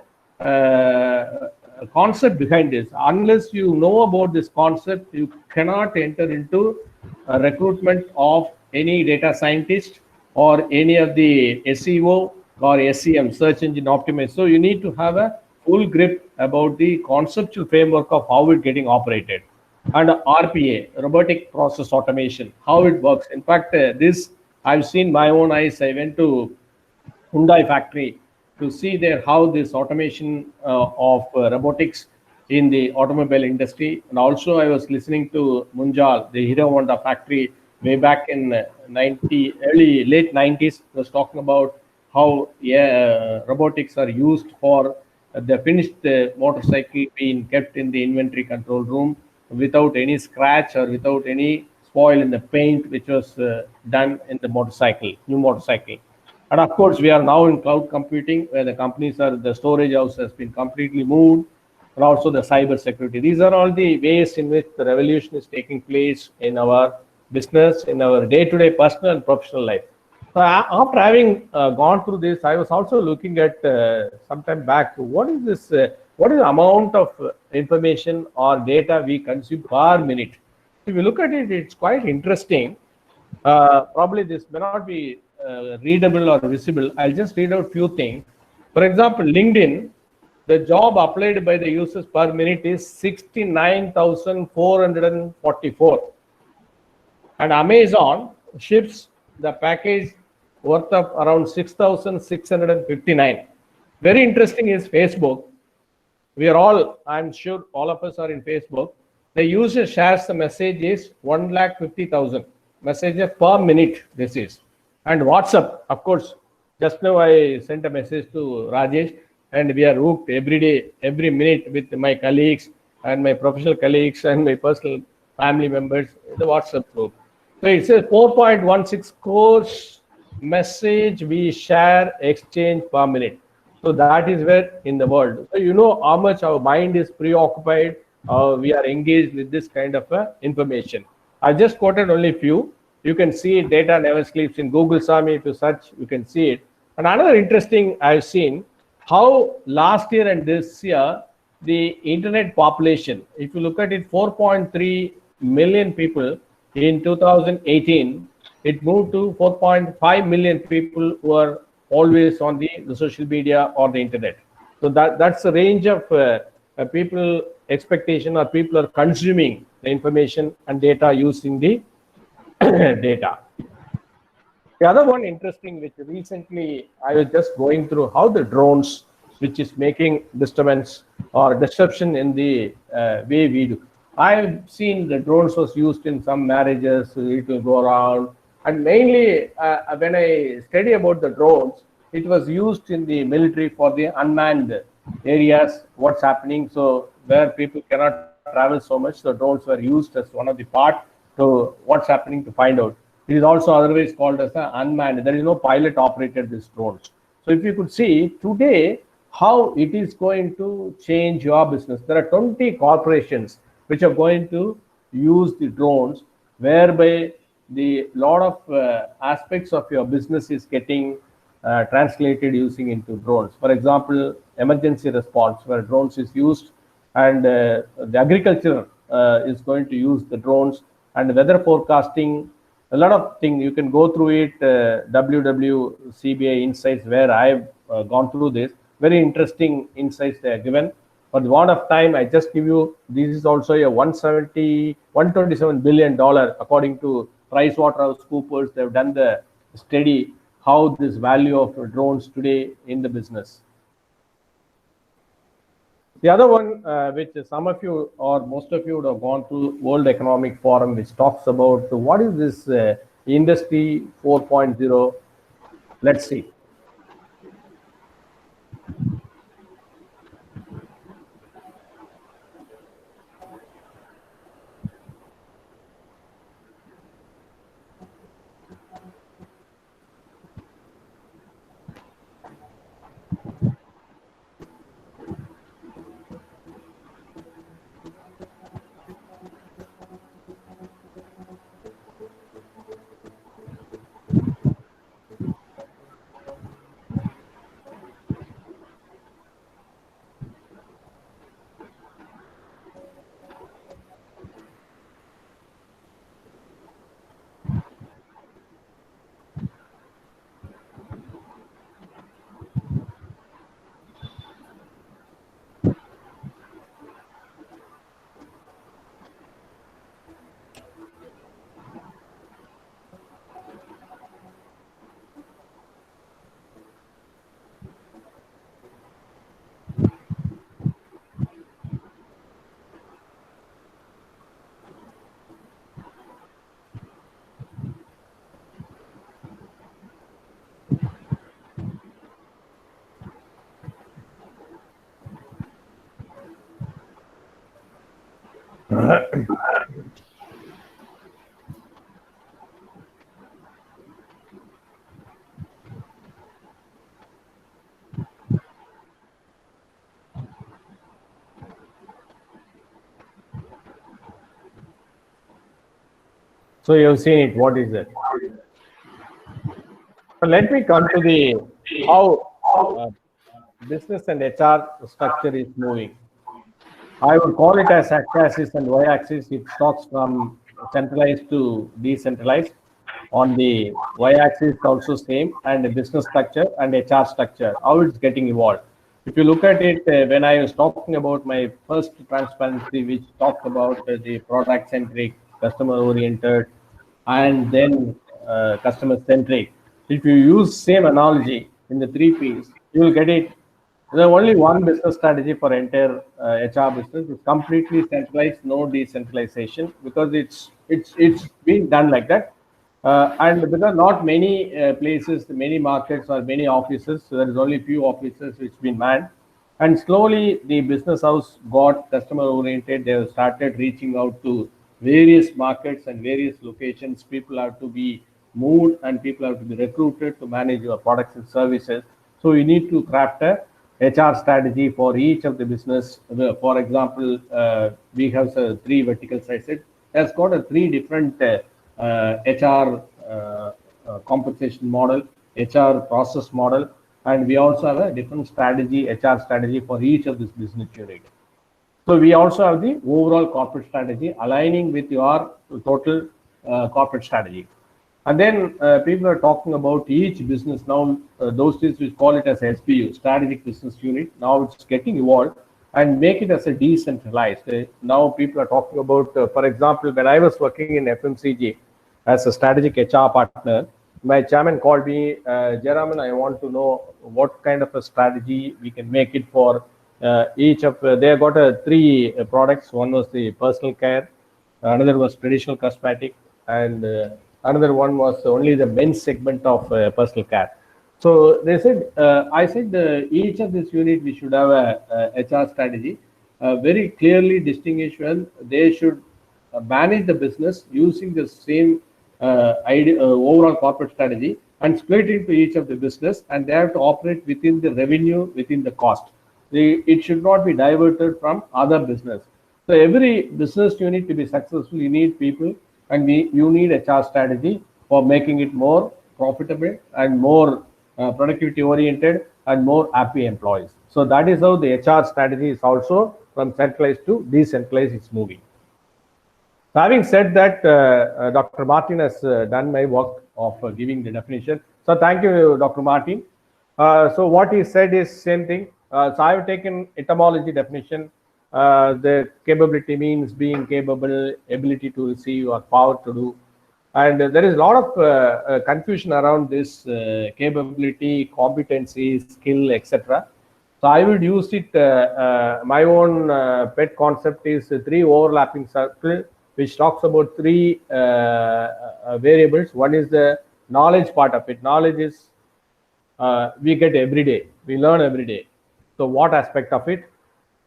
concept behind this. Unless you know about this concept, you cannot enter into a recruitment of any data scientist or any of the SEO or SEM, search engine optimizer. So you need to have a full grip about the conceptual framework of how it's getting operated. And RPA, robotic process automation, how it works. In fact, this I've seen my own eyes. I went to Hyundai factory to see there how this automation of robotics in the automobile industry. And also I was listening to Munjal, the Hero Honda factory, way back in late 90s, was talking about how robotics are used for the finished motorcycle being kept in the inventory control room without any scratch or without any spoil in the paint, which was done in the motorcycle, new motorcycle. And of course, we are now in cloud computing, where the companies are, the storage house has been completely moved, and also the cyber security. These are all the ways in which the revolution is taking place in our business, in our day-to-day personal and professional life. So after having gone through this, I was also looking at some time back, what is this? What is the amount of information or data we consume per minute? If you look at it, it's quite interesting. Probably this may not be readable or visible. I'll just read out a few things. For example, LinkedIn, the job applied by the users per minute is 69,444. and Amazon ships the package worth of around 6,659. Very interesting is Facebook. We are all, I'm sure all of us are in Facebook. The user shares the messages 1,50,000 messages per minute. This is, and WhatsApp, of course. Just now I sent a message to Rajesh, and we are hooked every day, every minute with my colleagues and my professional colleagues and my personal family members in the WhatsApp group. So it says 4.16 crores message we share exchange per minute. So that is where in the world. So you know how much our mind is preoccupied. We are engaged with this kind of information. I just quoted only few. You can see it, data never sleeps in Google Sami. If you search, you can see it. And another interesting I've seen how last year and this year the internet population. If you look at it, 4.3 million people in 2018. It moved to 4.5 million people who are always on the social media or the internet. So that's the range of people expectation, or people are consuming the information and data using the data. The other one interesting, which recently I was just going through, how the drones, which is making disturbance or disruption in the way we do. I've seen the drones was used in some marriages, so it will go around. And mainly, when I study about the drones, it was used in the military for the unmanned areas, what's happening. So where people cannot travel so much, the drones were used as one of the part to what's happening to find out. It is also otherwise called as an unmanned. There is no pilot operated these drones. So if you could see today how it is going to change your business. There are 20 corporations which are going to use the drones, whereby the lot of aspects of your business is getting translated using into drones. For example, emergency response where drones is used, and the agriculture is going to use the drones, and weather forecasting, a lot of things. You can go through it, WWCBI Insights, where I've gone through this. Very interesting insights they are given. For the want of time, I just give you, this is also a $127 billion, according to PricewaterhouseCoopers. They've done the study how this value of drones today in the business. The other one, which some of you or most of you would have gone through, World Economic Forum, which talks about what is this Industry 4.0. Let's see. So you have seen it. What is it? So let me come to the how business and HR structure is moving. I would call it as x-axis and y-axis. It talks from centralized to decentralized. On the y-axis also same, and the business structure and HR structure, how it's getting evolved. If you look at it, when I was talking about my first transparency, which talked about the product-centric, customer-oriented, and then customer centric. If you use same analogy in the 3 Ps, you will get it. There's only one business strategy for entire HR business. It's completely centralized, no decentralization, because it's been done like that. And because not many places, many markets or many offices, so there is only few offices which been manned. And slowly the business house got customer oriented. They have started reaching out to various markets and various locations. People have to be moved and people have to be recruited to manage your products and services. So you need to craft a HR strategy for each of the business. For example, we have 3 verticals. I said has got a 3 different HR compensation model, HR process model, and we also have a different strategy, HR strategy for each of this business unit. So we also have the overall corporate strategy aligning with your total corporate strategy. And then people are talking about each business now. Those days we call it as SBU, strategic business unit. Now it's getting evolved and make it as a decentralized. Now people are talking about, for example, when I was working in FMCG as a strategic HR partner, my chairman called me, Jayaraman, I want to know what kind of a strategy we can make it for each of, they have got 3 products. One was the personal care, another was traditional cosmetic, and another one was only the men's segment of personal care. So they said, I said, each of this unit we should have a HR strategy, very clearly distinguish when they should manage the business using the same overall corporate strategy and split into each of the business, and they have to operate within the revenue, within the cost. It should not be diverted from other business. So every business unit to be successful, you need people, and you need HR strategy for making it more profitable and more productivity oriented and more happy employees. So that is how the HR strategy is also from centralized to decentralized, it's moving. So having said that, Dr. Martin has done my work of giving the definition. So thank you, Dr. Martin. So what he said is same thing. So I have taken etymology definition. The capability means being capable, ability to receive or power to do. And there is a lot of confusion around this capability, competency, skill, etc. So I would use it, my own pet concept is 3 overlapping circle, which talks about 3 variables. One is the knowledge part of it. Knowledge is we get every day, we learn every day. So what aspect of it?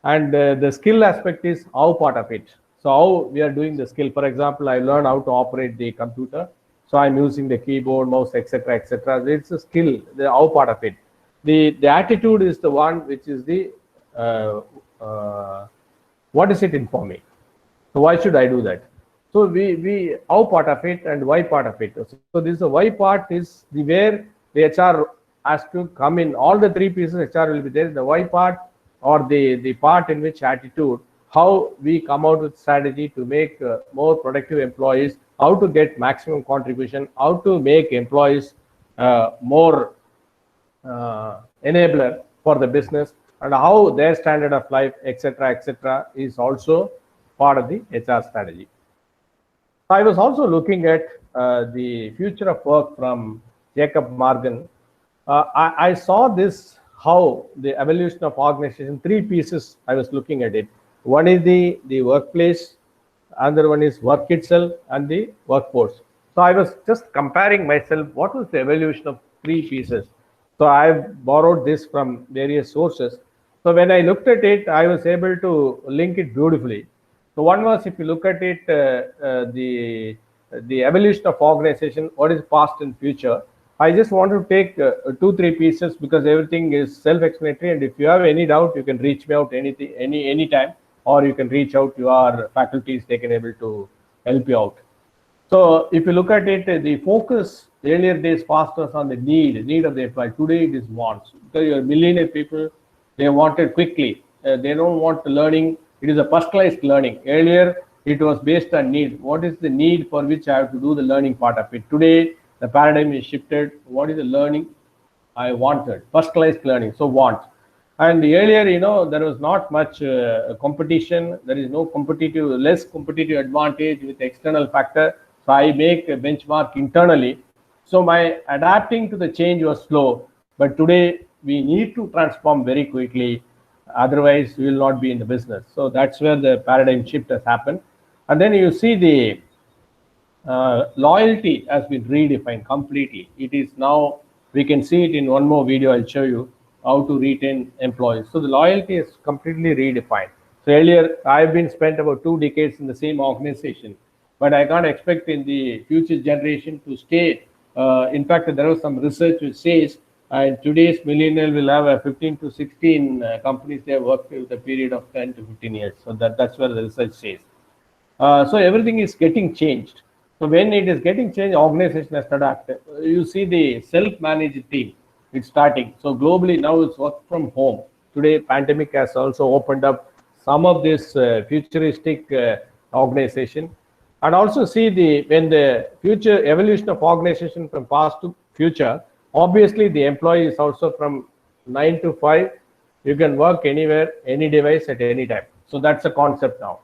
And the skill aspect is how part of it. So how we are doing the skill. For example, I learn how to operate the computer. So I'm using the keyboard, mouse, etc., etc. It's a skill, the how part of it. The attitude is the one which is the what is it informing? So why should I do that? So we how part of it and why part of it. So this the why part is the where the HR has to come in. All the 3 pieces HR will be there. The why part or the part in which attitude, how we come out with strategy to make more productive employees, how to get maximum contribution, how to make employees more enabler for the business, and how their standard of life, etc., is also part of the HR strategy. I was also looking at the future of work from Jacob Morgan. I saw this, how the evolution of organization, 3 pieces I was looking at it. One is the workplace, another one is work itself, and the workforce. So I was just comparing myself, what was the evolution of 3 pieces. So I've borrowed this from various sources. So when I looked at it, I was able to link it beautifully. So one was, if you look at it, the evolution of organization, what is past and future. I just want to take 2-3 pieces because everything is self-explanatory. And if you have any doubt, you can reach me out any time, or you can reach out to our faculties. They can able to help you out. So if you look at it, the focus earlier days past was on the need of the employee. Today it is wants. Because you're millionaire people, they want it quickly. They don't want the learning. It is a personalized learning. Earlier it was based on need. What is the need for which I have to do the learning part of it? Today the paradigm is shifted. What is the learning I wanted? Personalized learning. So want. And earlier, there was not much competition. There is no less competitive advantage with external factor. So I make a benchmark internally. So my adapting to the change was slow, but today we need to transform very quickly. Otherwise, we will not be in the business. So that's where the paradigm shift has happened. And then you see the loyalty has been redefined completely. It is now, we can see it in one more video. I'll show you how to retain employees. So the loyalty is completely redefined. So earlier, I've been spent about 2 decades in the same organization, but I can't expect in the future generation to stay. In fact, there was some research which says today's millennial will have a 15 to 16 companies they have worked with a period of 10 to 15 years. So that's where the research says. So everything is getting changed. So when it is getting changed, organization has adapted. You see the self-managed team, it's starting. So globally now it's work from home. Today, pandemic has also opened up some of this futuristic organization. And also see when the future evolution of organization from past to future, obviously the employee is also from 9 to 5. You can work anywhere, any device at any time. So that's a concept now.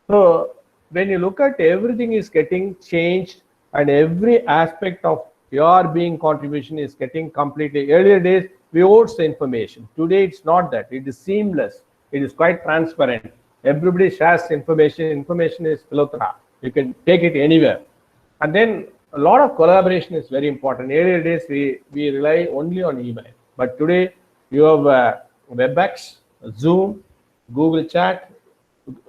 So when you look at everything is getting changed and every aspect of your being contribution is getting completely. Earlier days, we owed the information. Today, it's not that. It is seamless. It is quite transparent. Everybody shares information. Information is philosophy. You can take it anywhere. And then a lot of collaboration is very important. Earlier days, we rely only on email. But today, you have WebEx, Zoom, Google Chat,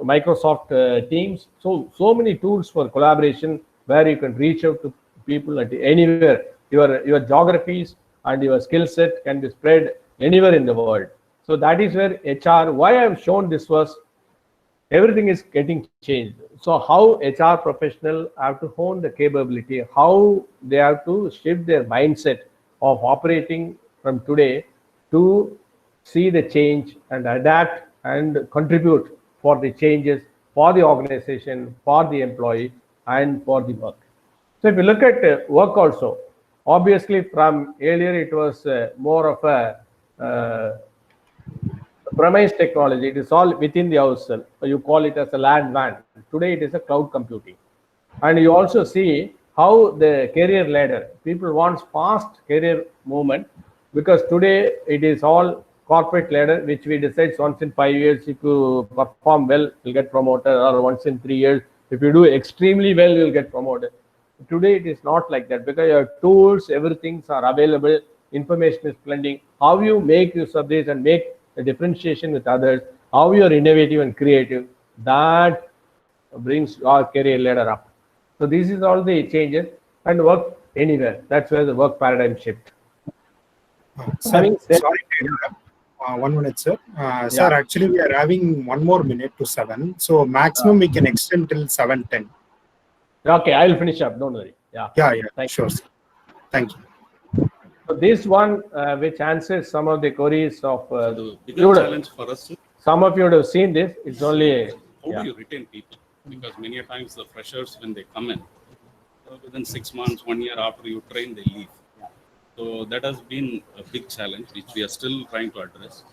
Microsoft Teams. So many tools for collaboration where you can reach out to people at anywhere. Your geographies and your skill set can be spread anywhere in the world. So that is where HR, why I have shown this was, everything is getting changed. So how HR professional have to hone the capability, how they have to shift their mindset of operating from today to see the change and adapt and contribute for the changes for the organization, for the employee, and for the work. So if you look at work also, obviously from earlier it was more of a premise technology. It is all within the house. You call it as a LAN WAN. Today it is a cloud computing. And you also see how the career ladder, people want fast career movement, because today it is all corporate ladder, which we decide once in 5 years, if you perform well, you'll get promoted, or once in 3 years, if you do extremely well, you'll get promoted. Today, it is not like that, because your tools, everything are available, information is blending. How you make use of this and make a differentiation with others, how you are innovative and creative, that brings our career ladder up. So this is all the changes, and work anywhere. That's where the work paradigm shift. Sorry to interrupt. 1 minute, sir. Sir, actually, we are having 1 more minute to 7. So maximum we can extend till 7:10. Okay, I will finish up. Don't worry. Yeah. Sure, sir. Thank you. So this one, which answers some of the queries of the bigger challenge for us. Some of you would have seen this. It's only how do you retain people? Because many a times the freshers, when they come in, within 6 months, 1 year after you train, they leave. So that has been a big challenge, which we are still trying to address.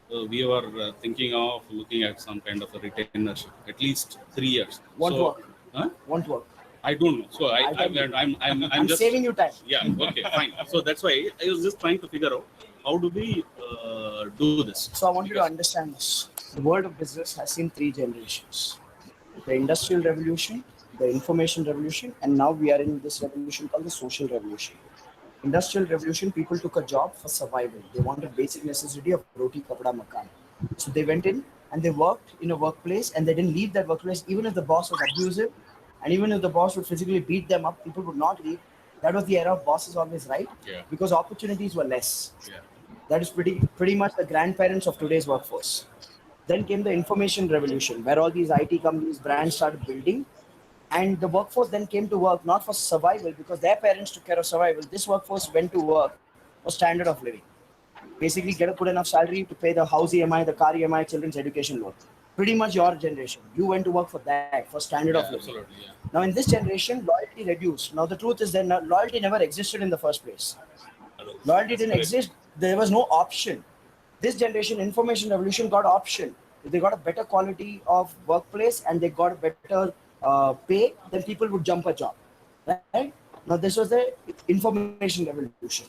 So we are thinking of looking at some kind of a retainership, at least 3 years. Won't work. Huh? Won't work. I don't know. So I'm just saving you time. Yeah. Okay. Fine. So that's why I was just trying to figure out how do we do this. So I want you to understand this. The world of business has seen 3 generations: the industrial revolution, the information revolution, and now we are in this revolution called the social revolution. Industrial revolution, people took a job for survival. They wanted basic necessity of roti, kapda, makan. So they went in and they worked in a workplace, and they didn't leave that workplace even if the boss was abusive, and even if the boss would physically beat them up, people would not leave. That was the era of bosses always right, because opportunities were less. That is pretty much the grandparents of today's workforce. Then came the information revolution, where all these IT companies, brands started building. And the workforce then came to work not for survival, because their parents took care of survival. This workforce went to work for standard of living. Basically, get a good enough salary to pay the house EMI, the car EMI, children's education loan. Pretty much your generation. You went to work for that, for standard of living. Absolutely, yeah. Now, in this generation, loyalty reduced. Now, the truth is that loyalty never existed in the first place. Loyalty didn't exist. There was no option. This generation, information revolution, got option. They got a better quality of workplace and they got a better pay, then people would jump a job. right? Now this was the information revolution.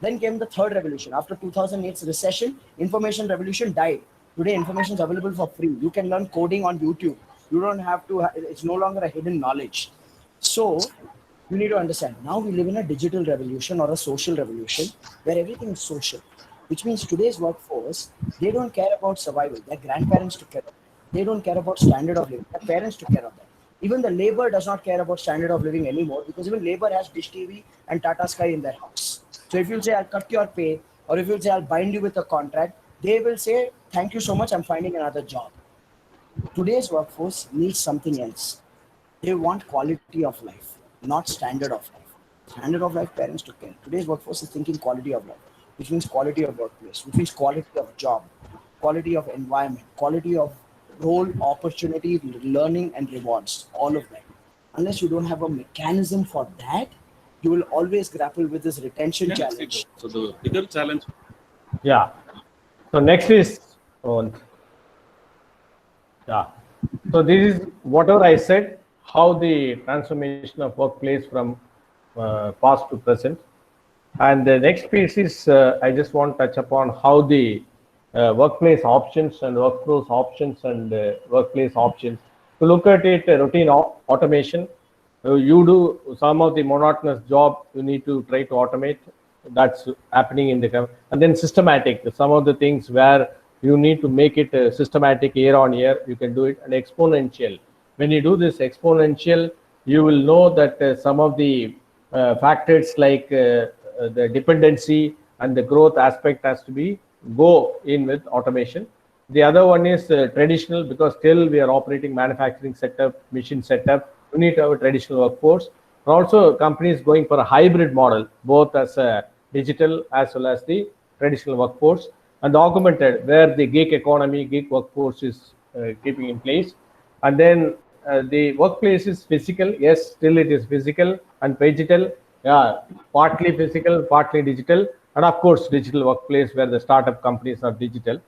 Then came the third revolution. After 2008's recession, information revolution died. Today, information is available for free. You can learn coding on YouTube. You don't have to, it's no longer a hidden knowledge. So you need to understand, now we live in a digital revolution or a social revolution where everything is social, which means today's workforce, they don't care about survival. Their grandparents took care of it. They don't care about standard of living. Their parents took care of that. Even the labor does not care about standard of living anymore because even labor has Dish TV and Tata Sky in their house. So if you'll say, I'll cut your pay, or if you'll say, I'll bind you with a contract, they will say, thank you so much, I'm finding another job. Today's workforce needs something else. They want quality of life, not standard of life. Standard of life, parents took care. Today's workforce is thinking quality of life, which means quality of workplace, which means quality of job, quality of environment, quality of role, opportunity, learning, and rewards, all of that. Unless you don't have a mechanism for that, you will always grapple with this retention challenge. So the bigger challenge. Yeah. So next is, yeah. So this is whatever I said, how the transformation of workplace from past to present. And the next piece is, I just want to touch upon how the workplace options and workforce options and workplace options. To look at it, routine automation. You do some of the monotonous job, you need to try to automate. That's happening in the, and then systematic, some of the things where you need to make it systematic year on year, you can do it, and exponential. When you do this exponential, you will know that some of the factors like the dependency and the growth aspect has to be go in with automation. The other one is traditional, because still we are operating manufacturing setup, machine setup. You need to have a traditional workforce. Also, companies going for a hybrid model, both as a digital as well as the traditional workforce, and augmented, where the gig economy, gig workforce is keeping in place. And then the workplace is physical. Yes, still it is physical and digital. Yeah, partly physical, partly digital, and of course, digital workplace where the startup companies are digital.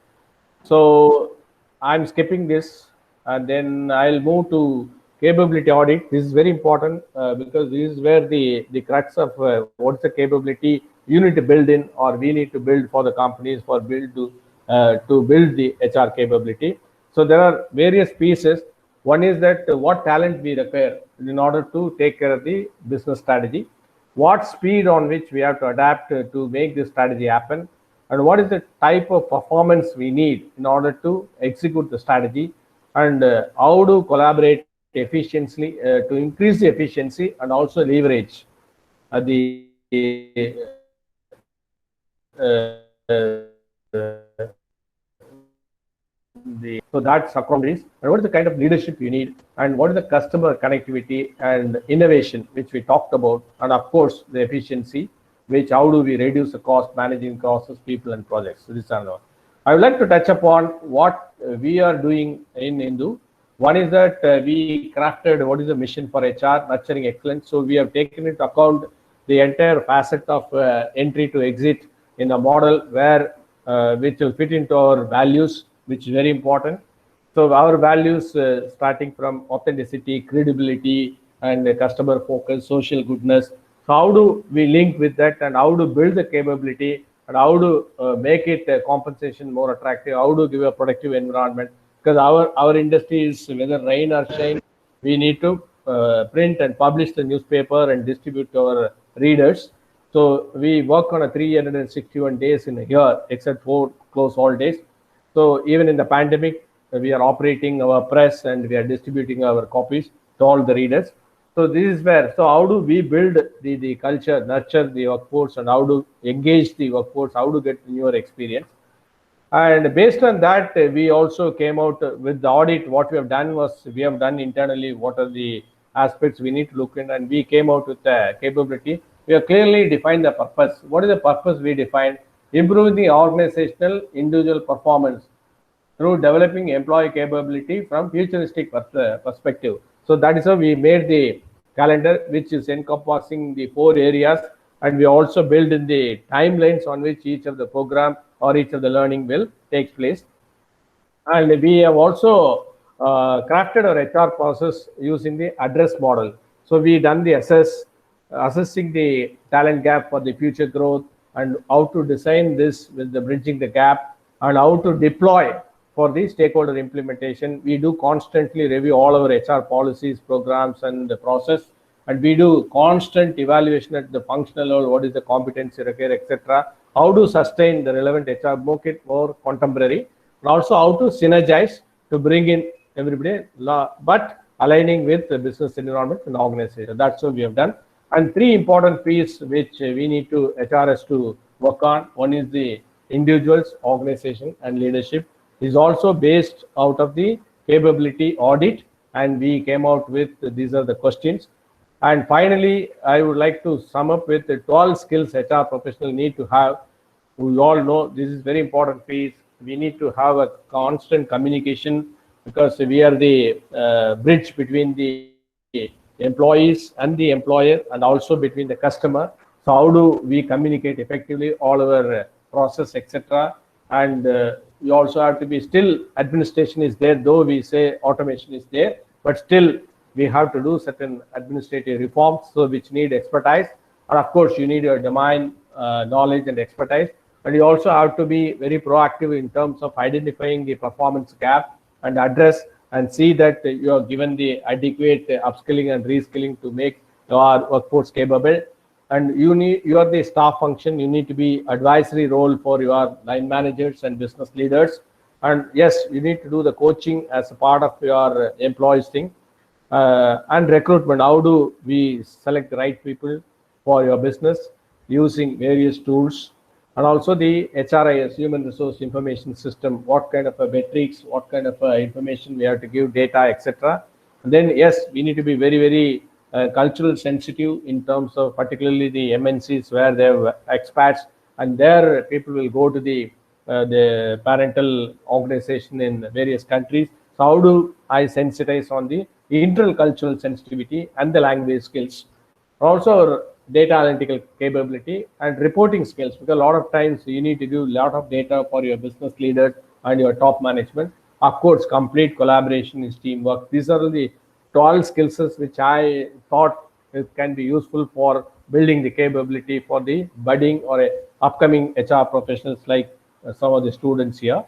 So I'm skipping this, and then I'll move to capability audit. This is very important because this is where the crux of what's the capability you need to build in, or we need to build for the companies for build to build the HR capability. So there are various pieces. One is that what talent we require in order to take care of the business strategy, what speed on which we have to adapt to make this strategy happen, and what is the type of performance we need in order to execute the strategy, and how to collaborate efficiently to increase the efficiency and also leverage the so that's across this. And what is the kind of leadership you need, and what is the customer connectivity and innovation, which we talked about, and of course the efficiency, which how do we reduce the cost, managing costs, people and projects. So this is another. I would like to touch upon what we are doing in Hindu. One is that we crafted what is the mission for HR, nurturing excellence. So we have taken into account the entire facet of entry to exit in a model where which will fit into our values, which is very important. So our values starting from authenticity, credibility, and customer focus, social goodness. So how do we link with that, and how to build the capability, and how to make it compensation more attractive, how to give a productive environment. Because our industry is whether rain or shine, we need to print and publish the newspaper and distribute to our readers. So we work on a 361 days in a year, except for close all days. So even in the pandemic, we are operating our press and we are distributing our copies to all the readers. So this is where, so how do we build the culture, nurture the workforce, and how to engage the workforce, how to get newer experience. And based on that, we also came out with the audit. What we have done was, we have done internally what are the aspects we need to look in, and we came out with the capability. We have clearly defined the purpose. What is the purpose we defined? Improving the organizational individual performance through developing employee capability from futuristic perspective. So that is how we made the calendar, which is encompassing the 4 areas, and we also build in the timelines on which each of the program or each of the learning will take place. And we have also crafted our HR process using the address model. So we done the assessing the talent gap for the future growth and how to design this with the bridging the gap and how to deploy for the stakeholder implementation. We do constantly review all our HR policies, programs, and the process, and we do constant evaluation at the functional level. What is the competency required, etc. How to sustain the relevant HR, make it more contemporary, and also how to synergize to bring in everybody, but aligning with the business environment and organization. That's what we have done. And three important pieces which we need to HRS to work on. One is the individuals, organization, and leadership. Is also based out of the capability audit, and we came out with these are the questions. And finally, I would like to sum up with the 12 skills HR professional need to have. We all know this is very important piece. We need to have a constant communication because we are the bridge between the employees and the employer, and also between the customer. So how do we communicate effectively all our process, etc. And we also have to be still administration is there, though we say automation is there, but still we have to do certain administrative reforms, so which need expertise. And of course, you need your domain knowledge and expertise. And you also have to be very proactive in terms of identifying the performance gap and address and see that you are given the adequate upskilling and reskilling to make your workforce capable. And you are the staff function. You need to be advisory role for your line managers and business leaders. And yes, you need to do the coaching as a part of your employees thing. And recruitment. How do we select the right people for your business using various tools? And also the HRIS, Human Resource Information System. What kind of a metrics? What kind of information we have to give, data, etc. And then yes, we need to be very, very cultural sensitive in terms of particularly the MNCs where they have expats, and there people will go to the parental organization in various countries. So how do I sensitize on the intercultural sensitivity and the language skills? Also data analytical capability and reporting skills, because a lot of times you need to do a lot of data for your business leaders and your top management. Of course, complete collaboration is teamwork. These are the 12 skills which I thought it can be useful for building the capability for the budding or upcoming HR professionals like some of the students here.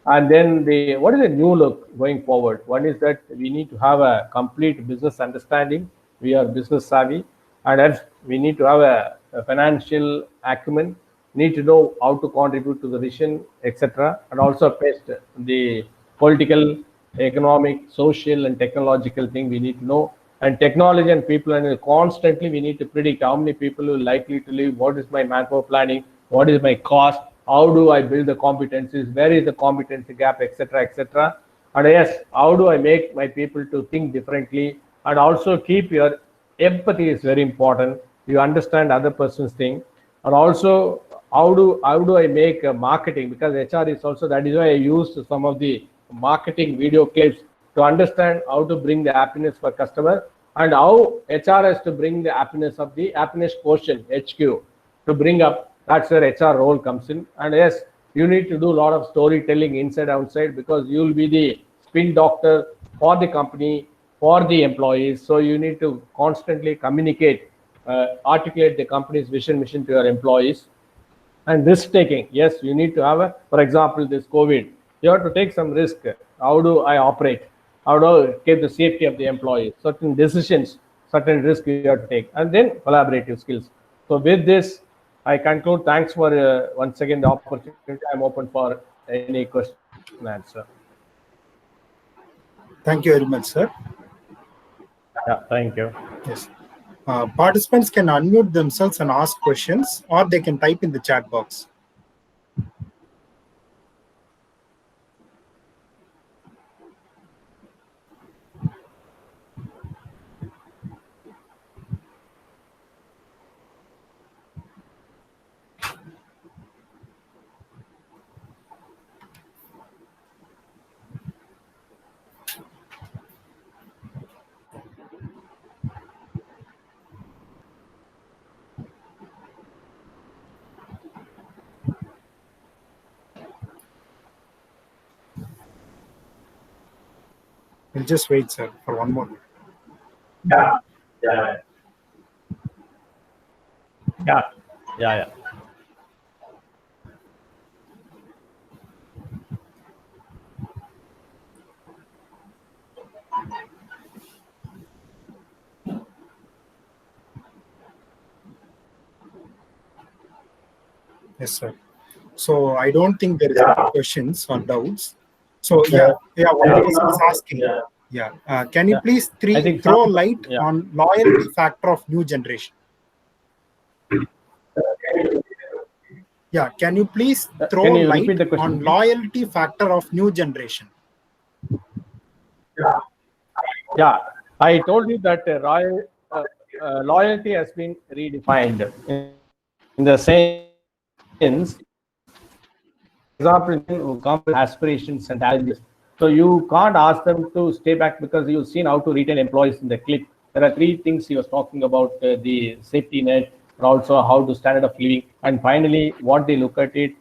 And then what is the new look going forward? One is that we need to have a complete business understanding. We are business savvy, and as we need to have a financial acumen, need to know how to contribute to the vision, etc. And also face the political, economic, social, and technological thing we need to know. And technology and people, and constantly we need to predict how many people will likely to leave, what is my manpower planning, what is my cost, how do I build the competencies, where is the competency gap, etc., etc. And yes, how do I make my people to think differently, and also keep your empathy is very important. You understand other person's thing, and also how do I make marketing, because HR is also, that is why I used some of the marketing video clips to understand how to bring the happiness for customer, and how HR has to bring the happiness of the happiness quotient HQ to bring up. That's where HR role comes in. And yes, you need to do a lot of storytelling inside outside, because you will be the spin doctor for the company, for the employees. So you need to constantly communicate, articulate the company's vision, mission to your employees. And risk taking, yes, you need to have for example, this COVID, you have to take some risk. How do I operate? How do I keep the safety of the employees? Certain decisions, certain risks you have to take, and then collaborative skills. So with this, I conclude. Thanks for once again the opportunity. I'm open for any question and answer. Thank you very much, sir. Yeah, thank you. Yes. Participants can unmute themselves and ask questions, or they can type in the chat box. We'll just wait, sir, for one more. Yeah, Yeah. Yes, sir. So I don't think there is any questions or doubts. So one person is asking. Can you please I think throw some- light yeah. on loyalty factor of new generation? Yeah, can you please throw Can you light repeat the question, on please? loyalty factor of new generation? Yeah, I told you that loyalty has been redefined in the sense, example, who come with aspirations and challenges. So you can't ask them to stay back because you've seen how to retain employees in the clip. There are three things he was talking about: the safety net, and also how to standard of living, and finally, what they look at it.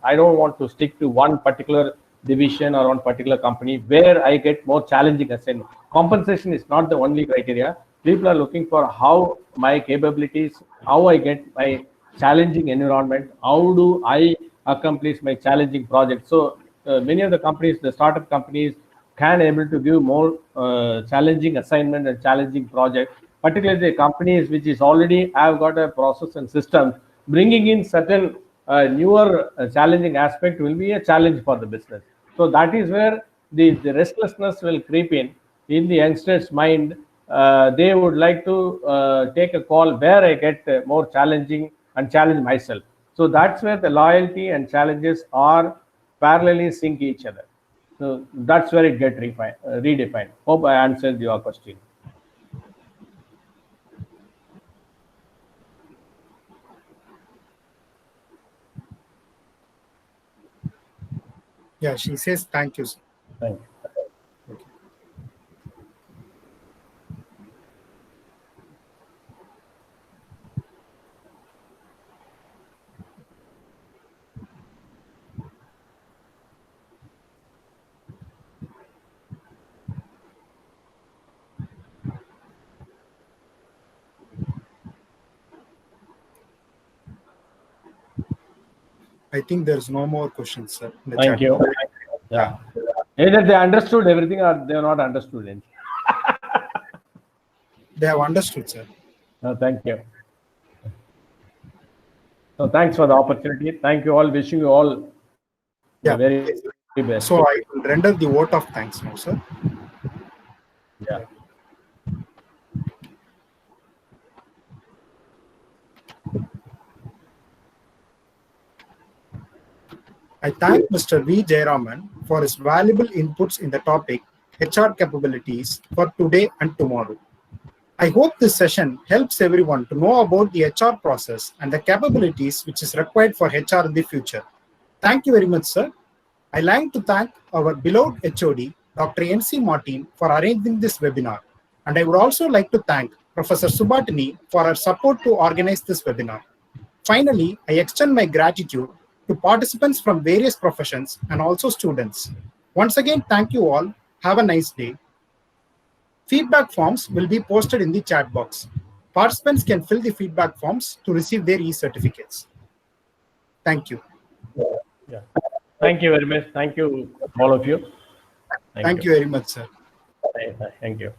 I don't want to stick to one particular division or one particular company where I get more challenging assignment. Compensation is not the only criteria. People are looking for how my capabilities, how I get my challenging environment, how do I accomplish my challenging project. So many of the companies, the startup companies, can able to give more challenging assignment and challenging project, particularly the companies which is already have got a process and system. Bringing in certain newer challenging aspect will be a challenge for the business. So that is where the restlessness will creep in the youngsters' mind. They would like to take a call where I get more challenging and challenge myself. So that's where the loyalty and challenges are parallelly sync each other. So that's where it get redefined. Hope I answered your question. Yeah, she says thank you, sir. Thank you. I think there's no more questions, sir. In the Thank chat you. box. Yeah. Either they understood everything or they are not understood anything. They have understood, sir. Thank you. So thanks for the opportunity. Thank you all. Wishing you all Yeah. the very best. So I will render the vote of thanks now, sir. Yeah. I thank Mr. V. Jayaraman for his valuable inputs in the topic HR capabilities for today and tomorrow. I hope this session helps everyone to know about the HR process and the capabilities which is required for HR in the future. Thank you very much, sir. I like to thank our beloved HOD, Dr. N.C. Martin, for arranging this webinar. And I would also like to thank Professor Subatini for her support to organize this webinar. Finally, I extend my gratitude to participants from various professions and also students. Once again, thank you all. Have a nice day. Feedback forms will be posted in the chat box. Participants can fill the feedback forms to receive their e-certificates. Thank you. Yeah. Thank you very much. Thank you, all of you. Thank you very much, sir. Thank you.